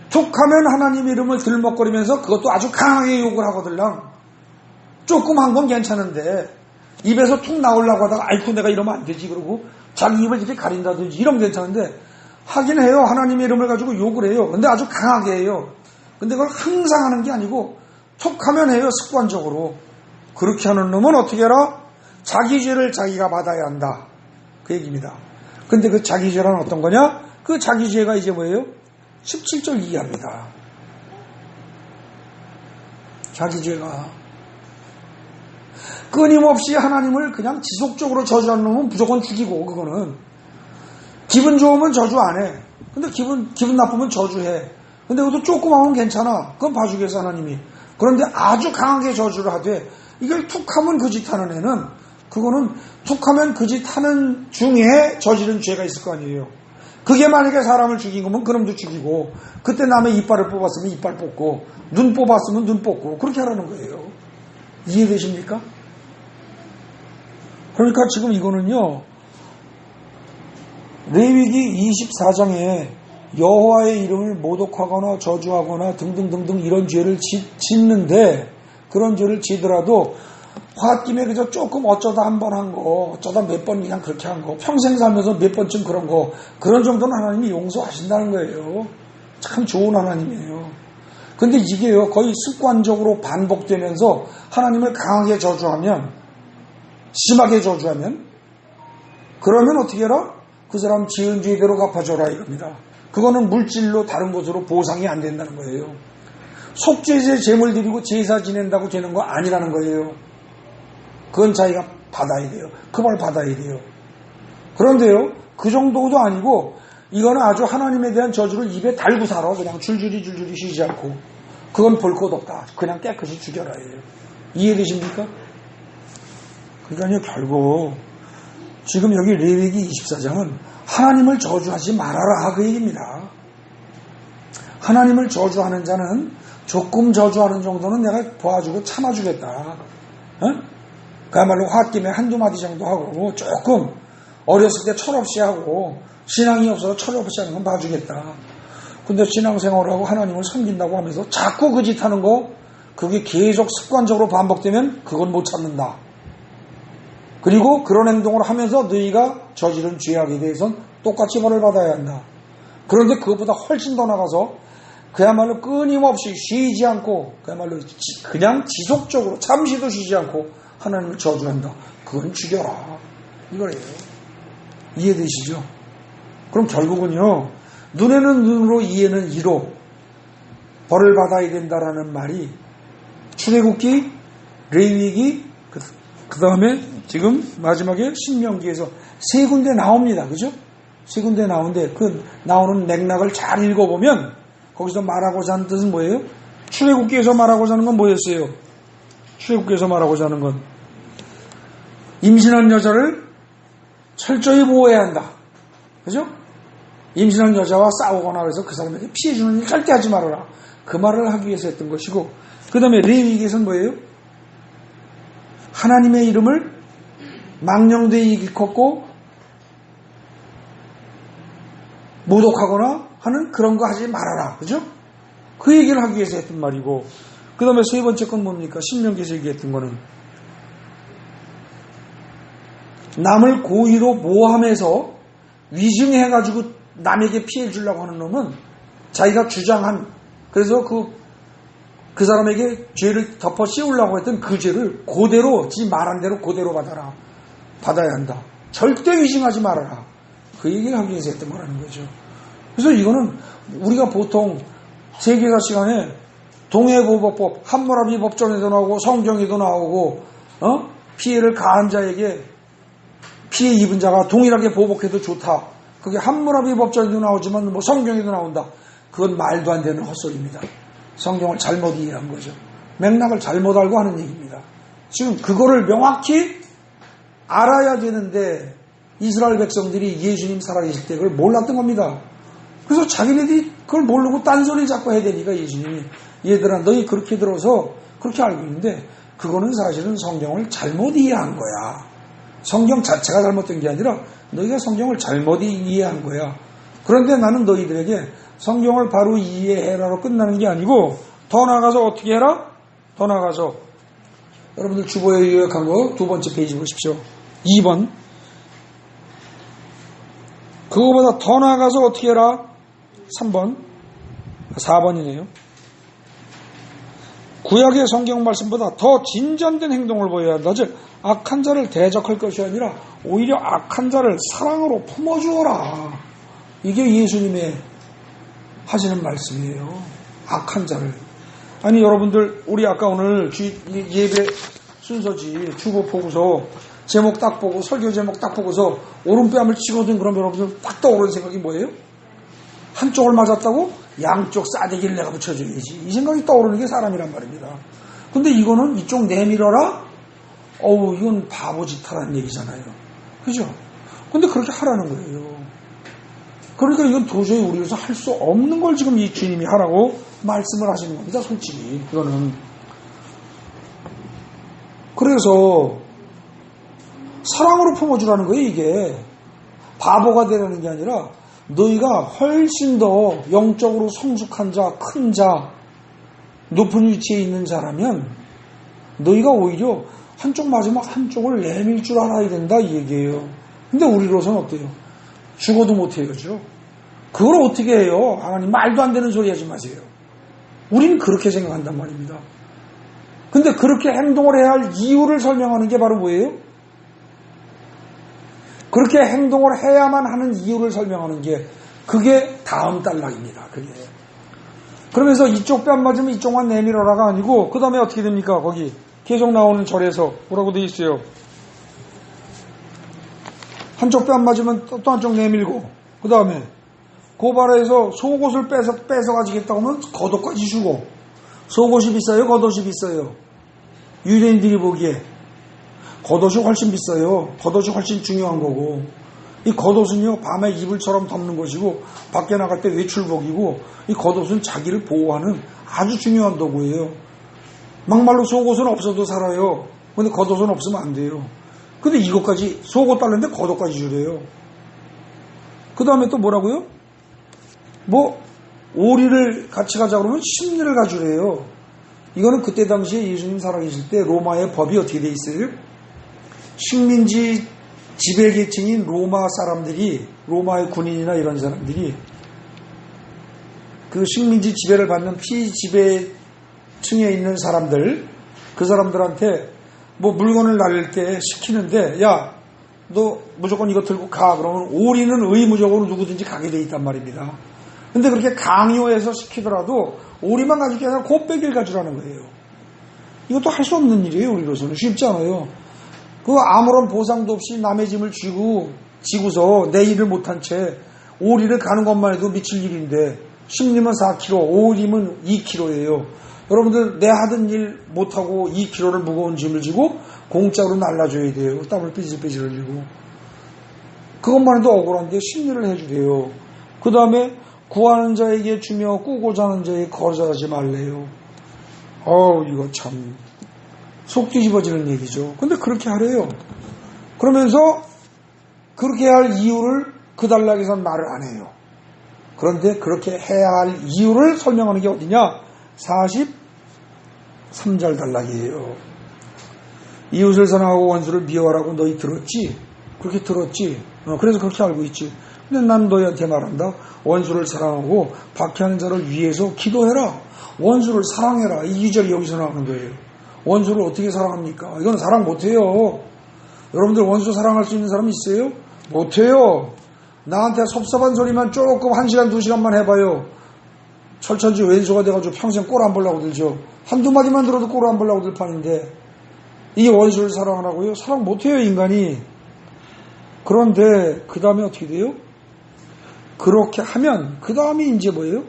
툭하면 하나님의 이름을 들먹거리면서 그것도 아주 강하게 욕을 하거들랑. 조금 한 건 괜찮은데 입에서 툭 나오려고 하다가 아이고 내가 이러면 안 되지 그러고 자기 입을 이렇게 가린다든지 이런 게 괜찮은데, 하긴 해요. 하나님의 이름을 가지고 욕을 해요. 근데 아주 강하게 해요. 근데 그걸 항상 하는 게 아니고 툭하면 해요. 습관적으로. 그렇게 하는 놈은 어떻게 해라? 자기 죄를 자기가 받아야 한다. 그 얘기입니다. 근데 그 자기 죄란 어떤 거냐? 그 자기 죄가 이제 뭐예요? 17절 이해합니다. 자기 죄가 끊임없이 하나님을 그냥 지속적으로 저주하는 놈은 무조건 죽이고, 그거는 기분 좋으면 저주 안 해. 근데 기분 나쁘면 저주해. 근데 그것도 조금 하면 괜찮아. 그건 봐주겠어, 하나님이. 그런데 아주 강하게 저주를 하되, 이걸 툭 하면 그 짓 하는 애는, 그거는 툭 하면 그 짓 하는 중에 저지른 죄가 있을 거 아니에요. 그게 만약에 사람을 죽인 거면 그놈도 죽이고, 그때 남의 이빨을 뽑았으면 이빨 뽑고, 눈 뽑았으면 눈 뽑고, 그렇게 하라는 거예요. 이해되십니까? 그러니까 지금 이거는요, 레위기 24장에 여호와의 이름을 모독하거나 저주하거나 등등등등 이런 죄를 짓는데, 그런 죄를 지더라도 홧김에 그저 조금 어쩌다 한 번 한 거, 어쩌다 몇 번 그냥 그렇게 한 거, 평생 살면서 몇 번쯤 그런 거, 그런 정도는 하나님이 용서하신다는 거예요. 참 좋은 하나님이에요. 근데 이게요, 거의 습관적으로 반복되면서 하나님을 강하게 저주하면, 심하게 저주하면, 그러면 어떻게 해라? 그 사람 지은 죄대로 갚아줘라 이겁니다. 그거는 물질로 다른 것으로 보상이 안 된다는 거예요. 속죄제 제물 드리고 제사 지낸다고 되는 거 아니라는 거예요. 그건 자기가 받아야 돼요. 그 말 받아야 돼요. 그런데요, 그 정도도 아니고 이거는 아주 하나님에 대한 저주를 입에 달고 살아. 그냥 줄줄이 쉬지 않고. 그건 볼 것 없다. 그냥 깨끗이 죽여라. 이해되십니까? 그러니까 결국 지금 여기 레위기 24장은 하나님을 저주하지 말아라 그 얘기입니다. 하나님을 저주하는 자는 조금 저주하는 정도는 내가 도와주고 참아주겠다. 어? 그야말로 홧김에 한두 마디 정도 하고 조금 어렸을 때 철없이 하고 신앙이 없어서 철없이 하는 건 봐주겠다. 근데 신앙생활하고 하나님을 섬긴다고 하면서 자꾸 그 짓 하는 거, 그게 계속 습관적으로 반복되면 그건 못 참는다. 그리고 그런 행동을 하면서 너희가 저지른 죄악에 대해서는 똑같이 벌을 받아야 한다. 그런데 그것보다 훨씬 더 나가서 그야말로 끊임없이 쉬지 않고 그야말로 그냥 지속적으로 잠시도 쉬지 않고 하나님을 저주한다. 그건 죽여라. 이거예요. 이해되시죠? 그럼 결국은요, 눈에는 눈으로 이에는 이로 벌을 받아야 된다라는 말이 출애굽기, 레위기, 그 다음에 지금 마지막에 신명기에서 세 군데 나옵니다. 그죠? 세 군데 나오는데 그 나오는 맥락을 잘 읽어보면 거기서 말하고자 하는 뜻은 뭐예요? 출애굽기에서 말하고자 하는 건 뭐였어요? 출애굽기에서 말하고자 하는 건 임신한 여자를 철저히 보호해야 한다. 그죠? 임신한 여자와 싸우거나 해서 그 사람에게 피해 주는 일 절대 하지 말아라. 그 말을 하기 위해서 했던 것이고, 그 다음에 레위기에서는 뭐예요? 하나님의 이름을 망령되이 일컫고 모독하거나 하는 그런 거 하지 말아라. 그죠? 그 얘기를 하기 위해서 했던 말이고, 그 다음에 세 번째 건 뭡니까? 신명기에서 얘기했던 거는 남을 고의로 모함해서 위증해가지고 남에게 피해 주려고 하는 놈은 자기가 주장한, 그래서 그 사람에게 죄를 덮어 씌우려고 했던 그 죄를 그대로, 지 말한 대로 그대로 받아야 한다. 절대 위증하지 말아라. 그 얘기를 하기 위해서 했던 거라는 거죠. 그래서 이거는 우리가 보통 세계사 시간에 동해보복법, 함무라비 법전에도 나오고 성경에도 나오고, 피해를 가한 자에게 피해 입은 자가 동일하게 보복해도 좋다. 그게 함무라비 법전에도 나오지만 뭐 성경에도 나온다. 그건 말도 안 되는 헛소리입니다. 성경을 잘못 이해한 거죠. 맥락을 잘못 알고 하는 얘기입니다. 지금 그거를 명확히 알아야 되는데 이스라엘 백성들이 예수님 살아계실 때 그걸 몰랐던 겁니다. 그래서 자기네들이 그걸 모르고 딴소리를 자꾸 해야 되니까 예수님이, 얘들아 너희 그렇게 들어서 그렇게 알고 있는데 그거는 사실은 성경을 잘못 이해한 거야. 성경 자체가 잘못된 게 아니라 너희가 성경을 잘못 이해한 거야. 그런데 나는 너희들에게 성경을 바로 이해해라로 끝나는 게 아니고 더 나아가서 어떻게 해라? 더 나아가서 여러분들 주보에 요약한 거 두 번째 페이지 보십시오. 2번. 그거보다 더 나아가서 어떻게 해라? 3번. 4번이네요. 구약의 성경 말씀보다 더 진전된 행동을 보여야 한다. 즉 악한 자를 대적할 것이 아니라 오히려 악한 자를 사랑으로 품어주어라. 이게 예수님의 하시는 말씀이에요. 악한 자를. 아니 여러분들 우리 아까 오늘 예배 순서지 주보 보고서 제목 딱 보고 설교 제목 딱 보고서 오른뺨을 찍어둔 그런 여러분들 딱 떠오르는 생각이 뭐예요? 한쪽을 맞았다고 양쪽 싸대기를 내가 붙여줘야지. 이 생각이 떠오르는 게 사람이란 말입니다. 근데 이거는 이쪽 내밀어라? 어우 이건 바보짓하라는 얘기잖아요. 그죠? 근데 그렇게 하라는 거예요. 그러니까 이건 도저히 우리로서 할 수 없는 걸 지금 이 주님이 하라고 말씀을 하시는 겁니다. 솔직히 이거는. 그래서 사랑으로 품어주라는 거예요. 이게 바보가 되라는 게 아니라 너희가 훨씬 더 영적으로 성숙한 자, 큰 자, 높은 위치에 있는 자라면 너희가 오히려 한쪽 맞으면 한쪽을 내밀 줄 알아야 된다 이 얘기예요. 근데 우리로서는 어때요? 죽어도 못해요. 그죠? 그걸 어떻게 해요? 하나님 말도 안 되는 소리 하지 마세요. 우리는 그렇게 생각한단 말입니다. 근데 그렇게 행동을 해야 할 이유를 설명하는 게 바로 뭐예요? 그렇게 행동을 해야만 하는 이유를 설명하는 게 그게 다음 단락입니다. 그게. 그러면서 이쪽 뺨 맞으면 이쪽만 내밀어라가 아니고 그 다음에 어떻게 됩니까? 거기 계속 나오는 절에서 뭐라고 되어 있어요? 한쪽 뺨 맞으면 또 한쪽 내밀고 그 다음에 고발해서 속옷을 뺏어 가지겠다고 하면 겉옷까지 주고 속옷이 비싸요? 겉옷이 비싸요? 유대인들이 보기에 겉옷이 훨씬 비싸요. 겉옷이 훨씬 중요한 거고 이 겉옷은요 밤에 이불처럼 덮는 것이고 밖에 나갈 때 외출복이고 이 겉옷은 자기를 보호하는 아주 중요한 도구예요. 막말로 속옷은 없어도 살아요. 근데 겉옷은 없으면 안 돼요. 근데 이것까지 속옷 달는데 겉옷까지 주래요. 그 다음에 또 뭐라고요? 오리를 같이 가자 그러면 심리를 가주래요. 이거는 그때 당시에 예수님 살아계실 때 로마의 법이 어떻게 돼 있어요? 식민지 지배계층인 로마 사람들이, 로마의 군인이나 이런 사람들이 그 식민지 지배를 받는 피지배층에 있는 사람들, 그 사람들한테 물건을 날릴 때 시키는데, 야, 너 무조건 이거 들고 가. 그러면 오리는 의무적으로 누구든지 가게 돼 있단 말입니다. 근데 그렇게 강요해서 시키더라도 오리만 가질 게 아니라 곱빼기를 가져라는 거예요. 이것도 할 수 없는 일이에요. 우리로서는 쉽지 않아요. 그 아무런 보상도 없이 남의 짐을 지고서 내 일을 못한 채 오리를 가는 것만 해도 미칠 일인데 10리면 4kg, 5리면 2kg예요. 여러분들 내 하던 일 못하고 2kg를 무거운 짐을 지고 공짜로 날라줘야 돼요. 땀을 삐질삐질 흘리고. 그것만 해도 억울한데 심리를 해주래요. 그 다음에 구하는 자에게 주며 꾸고자 하는 자에게 거절하지 말래요. 이거 참 속 뒤집어지는 얘기죠. 근데 그렇게 하래요. 그러면서 그렇게 할 이유를 그 단락에서는 말을 안 해요. 그런데 그렇게 해야 할 이유를 설명하는 게 어디냐? 43절 단락이에요. 이웃을 사랑하고 원수를 미워하라고 너희 들었지? 그렇게 들었지? 그래서 그렇게 알고 있지. 근데 난 너희한테 말한다. 원수를 사랑하고 박해하는 자를 위해서 기도해라. 원수를 사랑해라. 이 2절이 여기서 나오는 거예요. 원수를 어떻게 사랑합니까? 이건 사랑 못해요. 여러분들 원수 사랑할 수 있는 사람 있어요? 못해요. 나한테 섭섭한 소리만 조금 1시간 2시간만 해봐요. 철천지 왼수가 돼가지고 평생 꼴 안 보려고 들죠. 한두 마디만 들어도 꼴 안 보려고 들 판인데 이게 원수를 사랑하라고요? 사랑 못해요 인간이. 그런데 그 다음에 어떻게 돼요? 그렇게 하면 그 다음에 이제 뭐예요?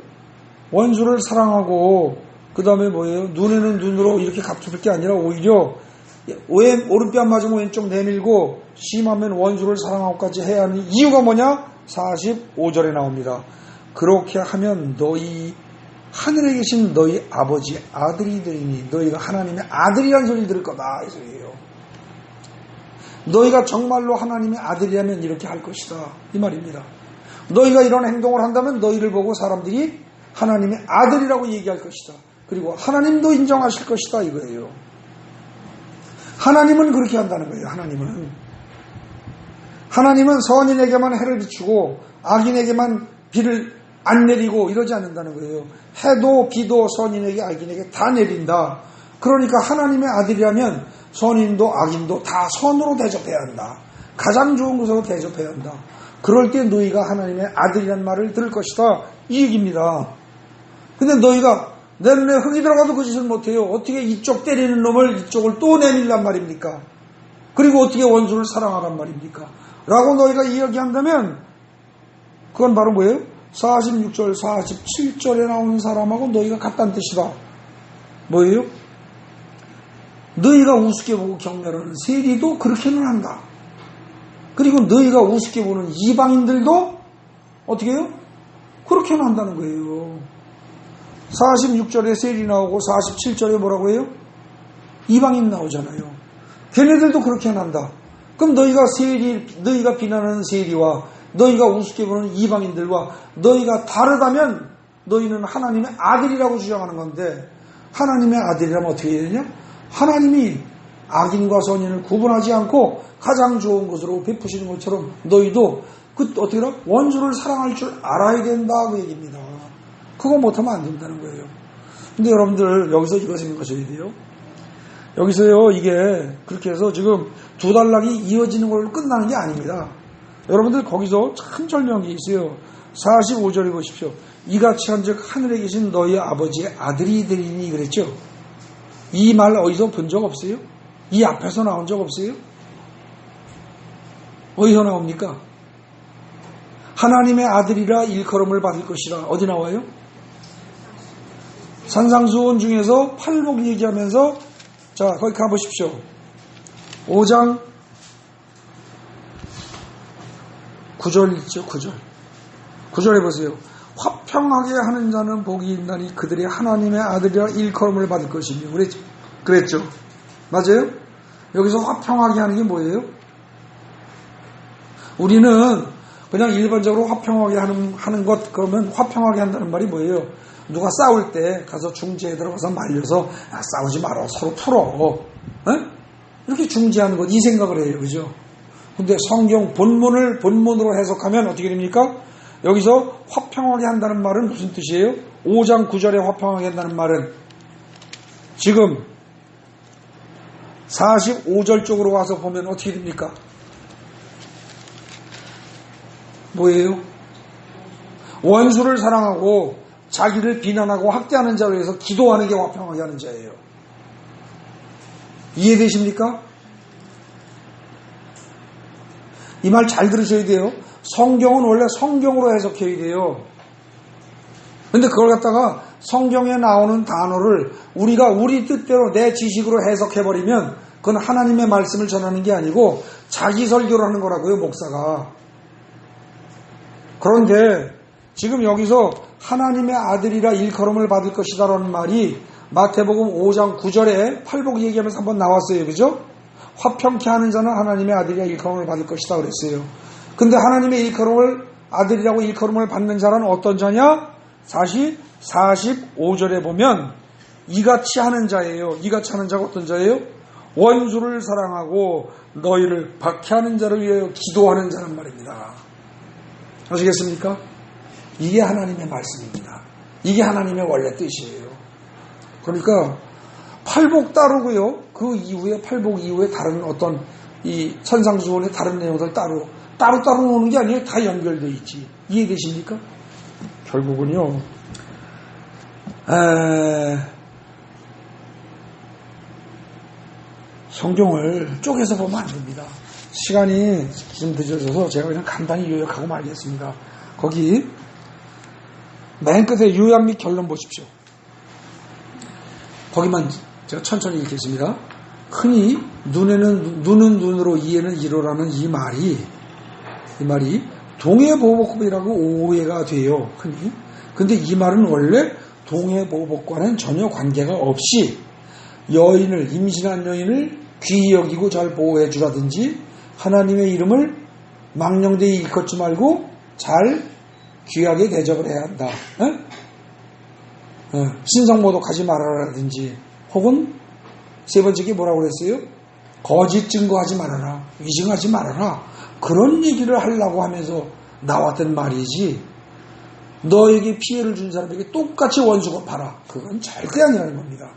원수를 사랑하고 그 다음에 뭐예요? 눈에는 눈으로 이렇게 갚을 게 아니라 오히려 오른뺨 맞으면 왼쪽 내밀고 심하면 원수를 사랑하고까지 해야 하는 이유가 뭐냐? 45절에 나옵니다. 그렇게 하면 너희 하늘에 계신 너희 아버지 아들이 되리니 너희가 하나님의 아들이라는 소리를 들을 거다 이 소리예요. 너희가 정말로 하나님의 아들이라면 이렇게 할 것이다 이 말입니다. 너희가 이런 행동을 한다면 너희를 보고 사람들이 하나님의 아들이라고 얘기할 것이다. 그리고 하나님도 인정하실 것이다 이거예요. 하나님은 그렇게 한다는 거예요. 하나님은 선인에게만 해를 비추고 악인에게만 비를 안 내리고 이러지 않는다는 거예요. 해도 비도 선인에게 악인에게 다 내린다. 그러니까 하나님의 아들이라면 선인도 악인도 다 선으로 대접해야 한다. 가장 좋은 것으로 대접해야 한다. 그럴 때 너희가 하나님의 아들이란 말을 들을 것이다. 이 얘기입니다. 근데 너희가 내 눈에 흙이 들어가도 그 짓을 못해요. 어떻게 이쪽 때리는 놈을 이쪽을 또 내밀란 말입니까? 그리고 어떻게 원수를 사랑하란 말입니까? 라고 너희가 이야기한다면 그건 바로 뭐예요? 46절, 47절에 나오는 사람하고 너희가 같다는 뜻이다. 뭐예요? 너희가 우습게 보고 경멸하는 세리도 그렇게는 한다. 그리고 너희가 우습게 보는 이방인들도 어떻게 해요? 그렇게는 한다는 거예요. 46절에 세리 나오고 47절에 뭐라고 해요? 이방인 나오잖아요. 걔네들도 그렇게는 한다. 그럼 너희가 비난하는 세리와 너희가 우습게 보는 이방인들과 너희가 다르다면 너희는 하나님의 아들이라고 주장하는 건데, 하나님의 아들이라면 어떻게 해야 되냐? 하나님이 악인과 선인을 구분하지 않고 가장 좋은 것으로 베푸시는 것처럼 너희도 어떻게 해라? 원수를 사랑할 줄 알아야 된다, 그 얘기입니다. 그거 못하면 안 된다는 거예요. 근데 여러분들 여기서 이거 생각하셔야 돼요. 여기서요, 이게 그렇게 해서 지금 두 단락이 이어지는 걸로 끝나는 게 아닙니다. 여러분들 거기서 참 절묘한 게 있어요. 45절에 보십시오. 이같이 한즉 하늘에 계신 너희 아버지의 아들이 되리니 그랬죠. 이 말 어디서 본 적 없어요? 이 앞에서 나온 적 없어요? 어디서 나옵니까? 하나님의 아들이라 일컬음을 받을 것이라. 어디 나와요? 산상수훈 중에서 팔복 얘기하면서, 자, 거기 가보십시오. 5장 9절 있죠, 9절. 9절에 보세요. 화평하게 하는 자는 복이 있나니 그들이 하나님의 아들이라 일컬음을 받을 것이며. 그랬죠. 맞아요? 여기서 화평하게 하는 게 뭐예요? 우리는 그냥 일반적으로 화평하게 하는 것, 그러면 화평하게 한다는 말이 뭐예요? 누가 싸울 때 가서 중재에 들어가서 말려서 싸우지 마라, 서로 풀어. 이렇게 중재하는 것, 이 생각을 해요. 그죠? 근데 성경 본문으로 해석하면 어떻게 됩니까? 여기서 화평하게 한다는 말은 무슨 뜻이에요? 5장 9절에 화평하게 한다는 말은 지금 45절 쪽으로 와서 보면 어떻게 됩니까? 뭐예요? 원수를 사랑하고 자기를 비난하고 학대하는 자로 해서 기도하는 게 화평하게 하는 자예요. 이해되십니까? 이 말 잘 들으셔야 돼요. 성경은 원래 성경으로 해석해야 돼요. 근데 그걸 갖다가 성경에 나오는 단어를 우리가 우리 뜻대로 내 지식으로 해석해버리면 그건 하나님의 말씀을 전하는 게 아니고 자기 설교를 하는 거라고요, 목사가. 그런데 지금 여기서 하나님의 아들이라 일컬음을 받을 것이다 라는 말이 마태복음 5장 9절에 팔복 얘기하면서 한번 나왔어요. 그죠? 화평케 하는 자는 하나님의 아들이라 일컬음을 받을 것이다 그랬어요. 근데 하나님의 일컬음을 아들이라고 일컬음을 받는 자는 어떤 자냐? 45절에 보면 이같이 하는 자예요. 이같이 하는 자가 어떤 자예요? 원수를 사랑하고 너희를 박해하는 자를 위하여 기도하는 자란 말입니다. 아시겠습니까? 이게 하나님의 말씀입니다. 이게 하나님의 원래 뜻이에요. 그러니까 팔복 따르고요. 그 이후에 팔복 이후에 다른 어떤 이 천상수훈의 다른 내용들 따로 노는 게 아니에요. 다 연결되어 있지. 이해되십니까? 결국은요. 성경을 쪼개서 보면 안 됩니다. 시간이 좀 늦어져서 제가 그냥 간단히 요약하고 말겠습니다. 거기 맨 끝에 요약 및 결론 보십시오. 거기만 제가 천천히 읽겠습니다. 흔히 눈은 눈으로 이해는 이로라는 이 말이 동해보복법이라고 오해가 돼요. 흔히. 근데 이 말은 원래 동해보복과는 전혀 관계가 없이 임신한 여인을 귀히 여기고 잘 보호해 주라든지 하나님의 이름을 망령되이 일컫지 말고 잘 귀하게 대접을 해야 한다. 신성모독하지 말아라든지 혹은 세 번째 게 뭐라고 그랬어요? 거짓 증거하지 말아라. 위증하지 말아라. 그런 얘기를 하려고 하면서 나왔던 말이지 너에게 피해를 준 사람에게 똑같이 원수 갚아라. 그건 절대 아니라는 겁니다.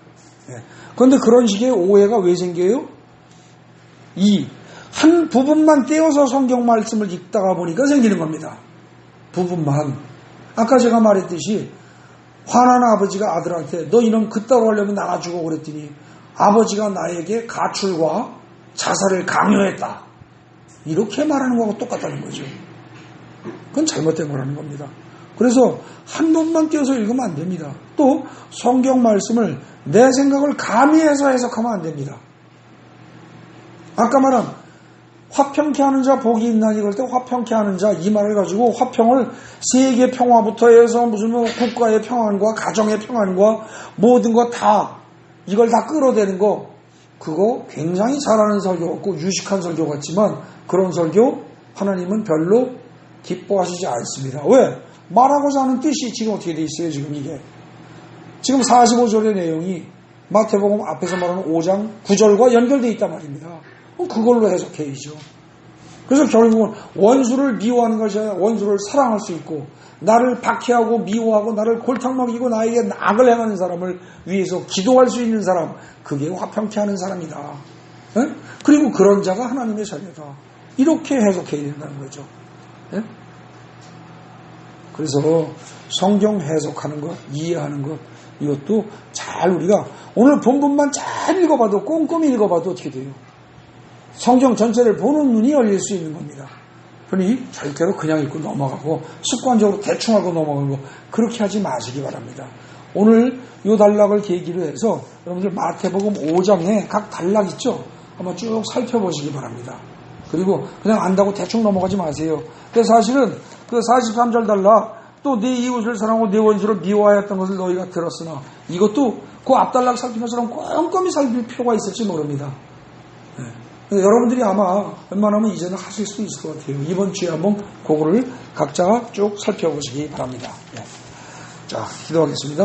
그런데 그런 식의 오해가 왜 생겨요? 이 한 부분만 떼어서 성경 말씀을 읽다가 보니까 생기는 겁니다. 부분만. 아까 제가 말했듯이 화난 아버지가 아들한테 너 이놈 그따로 하려면 나가 죽어 그랬더니 아버지가 나에게 가출과 자살을 강요했다. 이렇게 말하는 거하고 똑같다는 거죠. 그건 잘못된 거라는 겁니다. 그래서 한 번만 떼어서 읽으면 안 됩니다. 또 성경 말씀을 내 생각을 가미해서 해석하면 안 됩니다. 아까 말한 화평케 하는 자 복이 있나니 그럴 때 화평케 하는 자 이 말을 가지고 화평을 세계 평화부터 해서 무슨 국가의 평안과 가정의 평안과 모든 거 다 이걸 다 끌어대는 거 그거 굉장히 잘하는 설교 같고 유식한 설교 같지만 그런 설교 하나님은 별로 기뻐하시지 않습니다. 왜? 말하고자 하는 뜻이 지금 어떻게 돼 있어요? 지금 이게 지금 45절의 내용이 마태복음 앞에서 말하는 5장 9절과 연결되어 있단 말입니다. 그걸로 해석해야죠. 그래서 결국은 원수를 미워하는 것이 아니라 원수를 사랑할 수 있고 나를 박해하고 미워하고 나를 골탕 먹이고 나에게 악을 행하는 사람을 위해서 기도할 수 있는 사람 그게 화평케 하는 사람이다. 그리고 그런 자가 하나님의 자녀다. 이렇게 해석해야 된다는 거죠. 그래서 성경 해석하는 것, 이해하는 것 이것도 잘 우리가 오늘 본문만 잘 읽어봐도 꼼꼼히 읽어봐도 어떻게 돼요? 성경 전체를 보는 눈이 열릴 수 있는 겁니다. 그러니 절대로 그냥 읽고 넘어가고 습관적으로 대충 하고 넘어가는 거 그렇게 하지 마시기 바랍니다. 오늘 이 단락을 계기로 해서 여러분들 마태복음 5장에 각 단락 있죠? 한번 쭉 살펴보시기 바랍니다. 그리고 그냥 안다고 대충 넘어가지 마세요. 근데 사실은 그 43절 단락 또 내 이웃을 사랑하고 내 원수를 미워하였던 것을 너희가 들었으나 이것도 그 앞단락 살피면서 꼼꼼히 살필 필요가 있을지 모릅니다. 여러분들이 아마 웬만하면 이제는 하실 수 있을 것 같아요. 이번 주에 한번 그거를 각자가 쭉 살펴보시기 바랍니다. 자, 기도하겠습니다.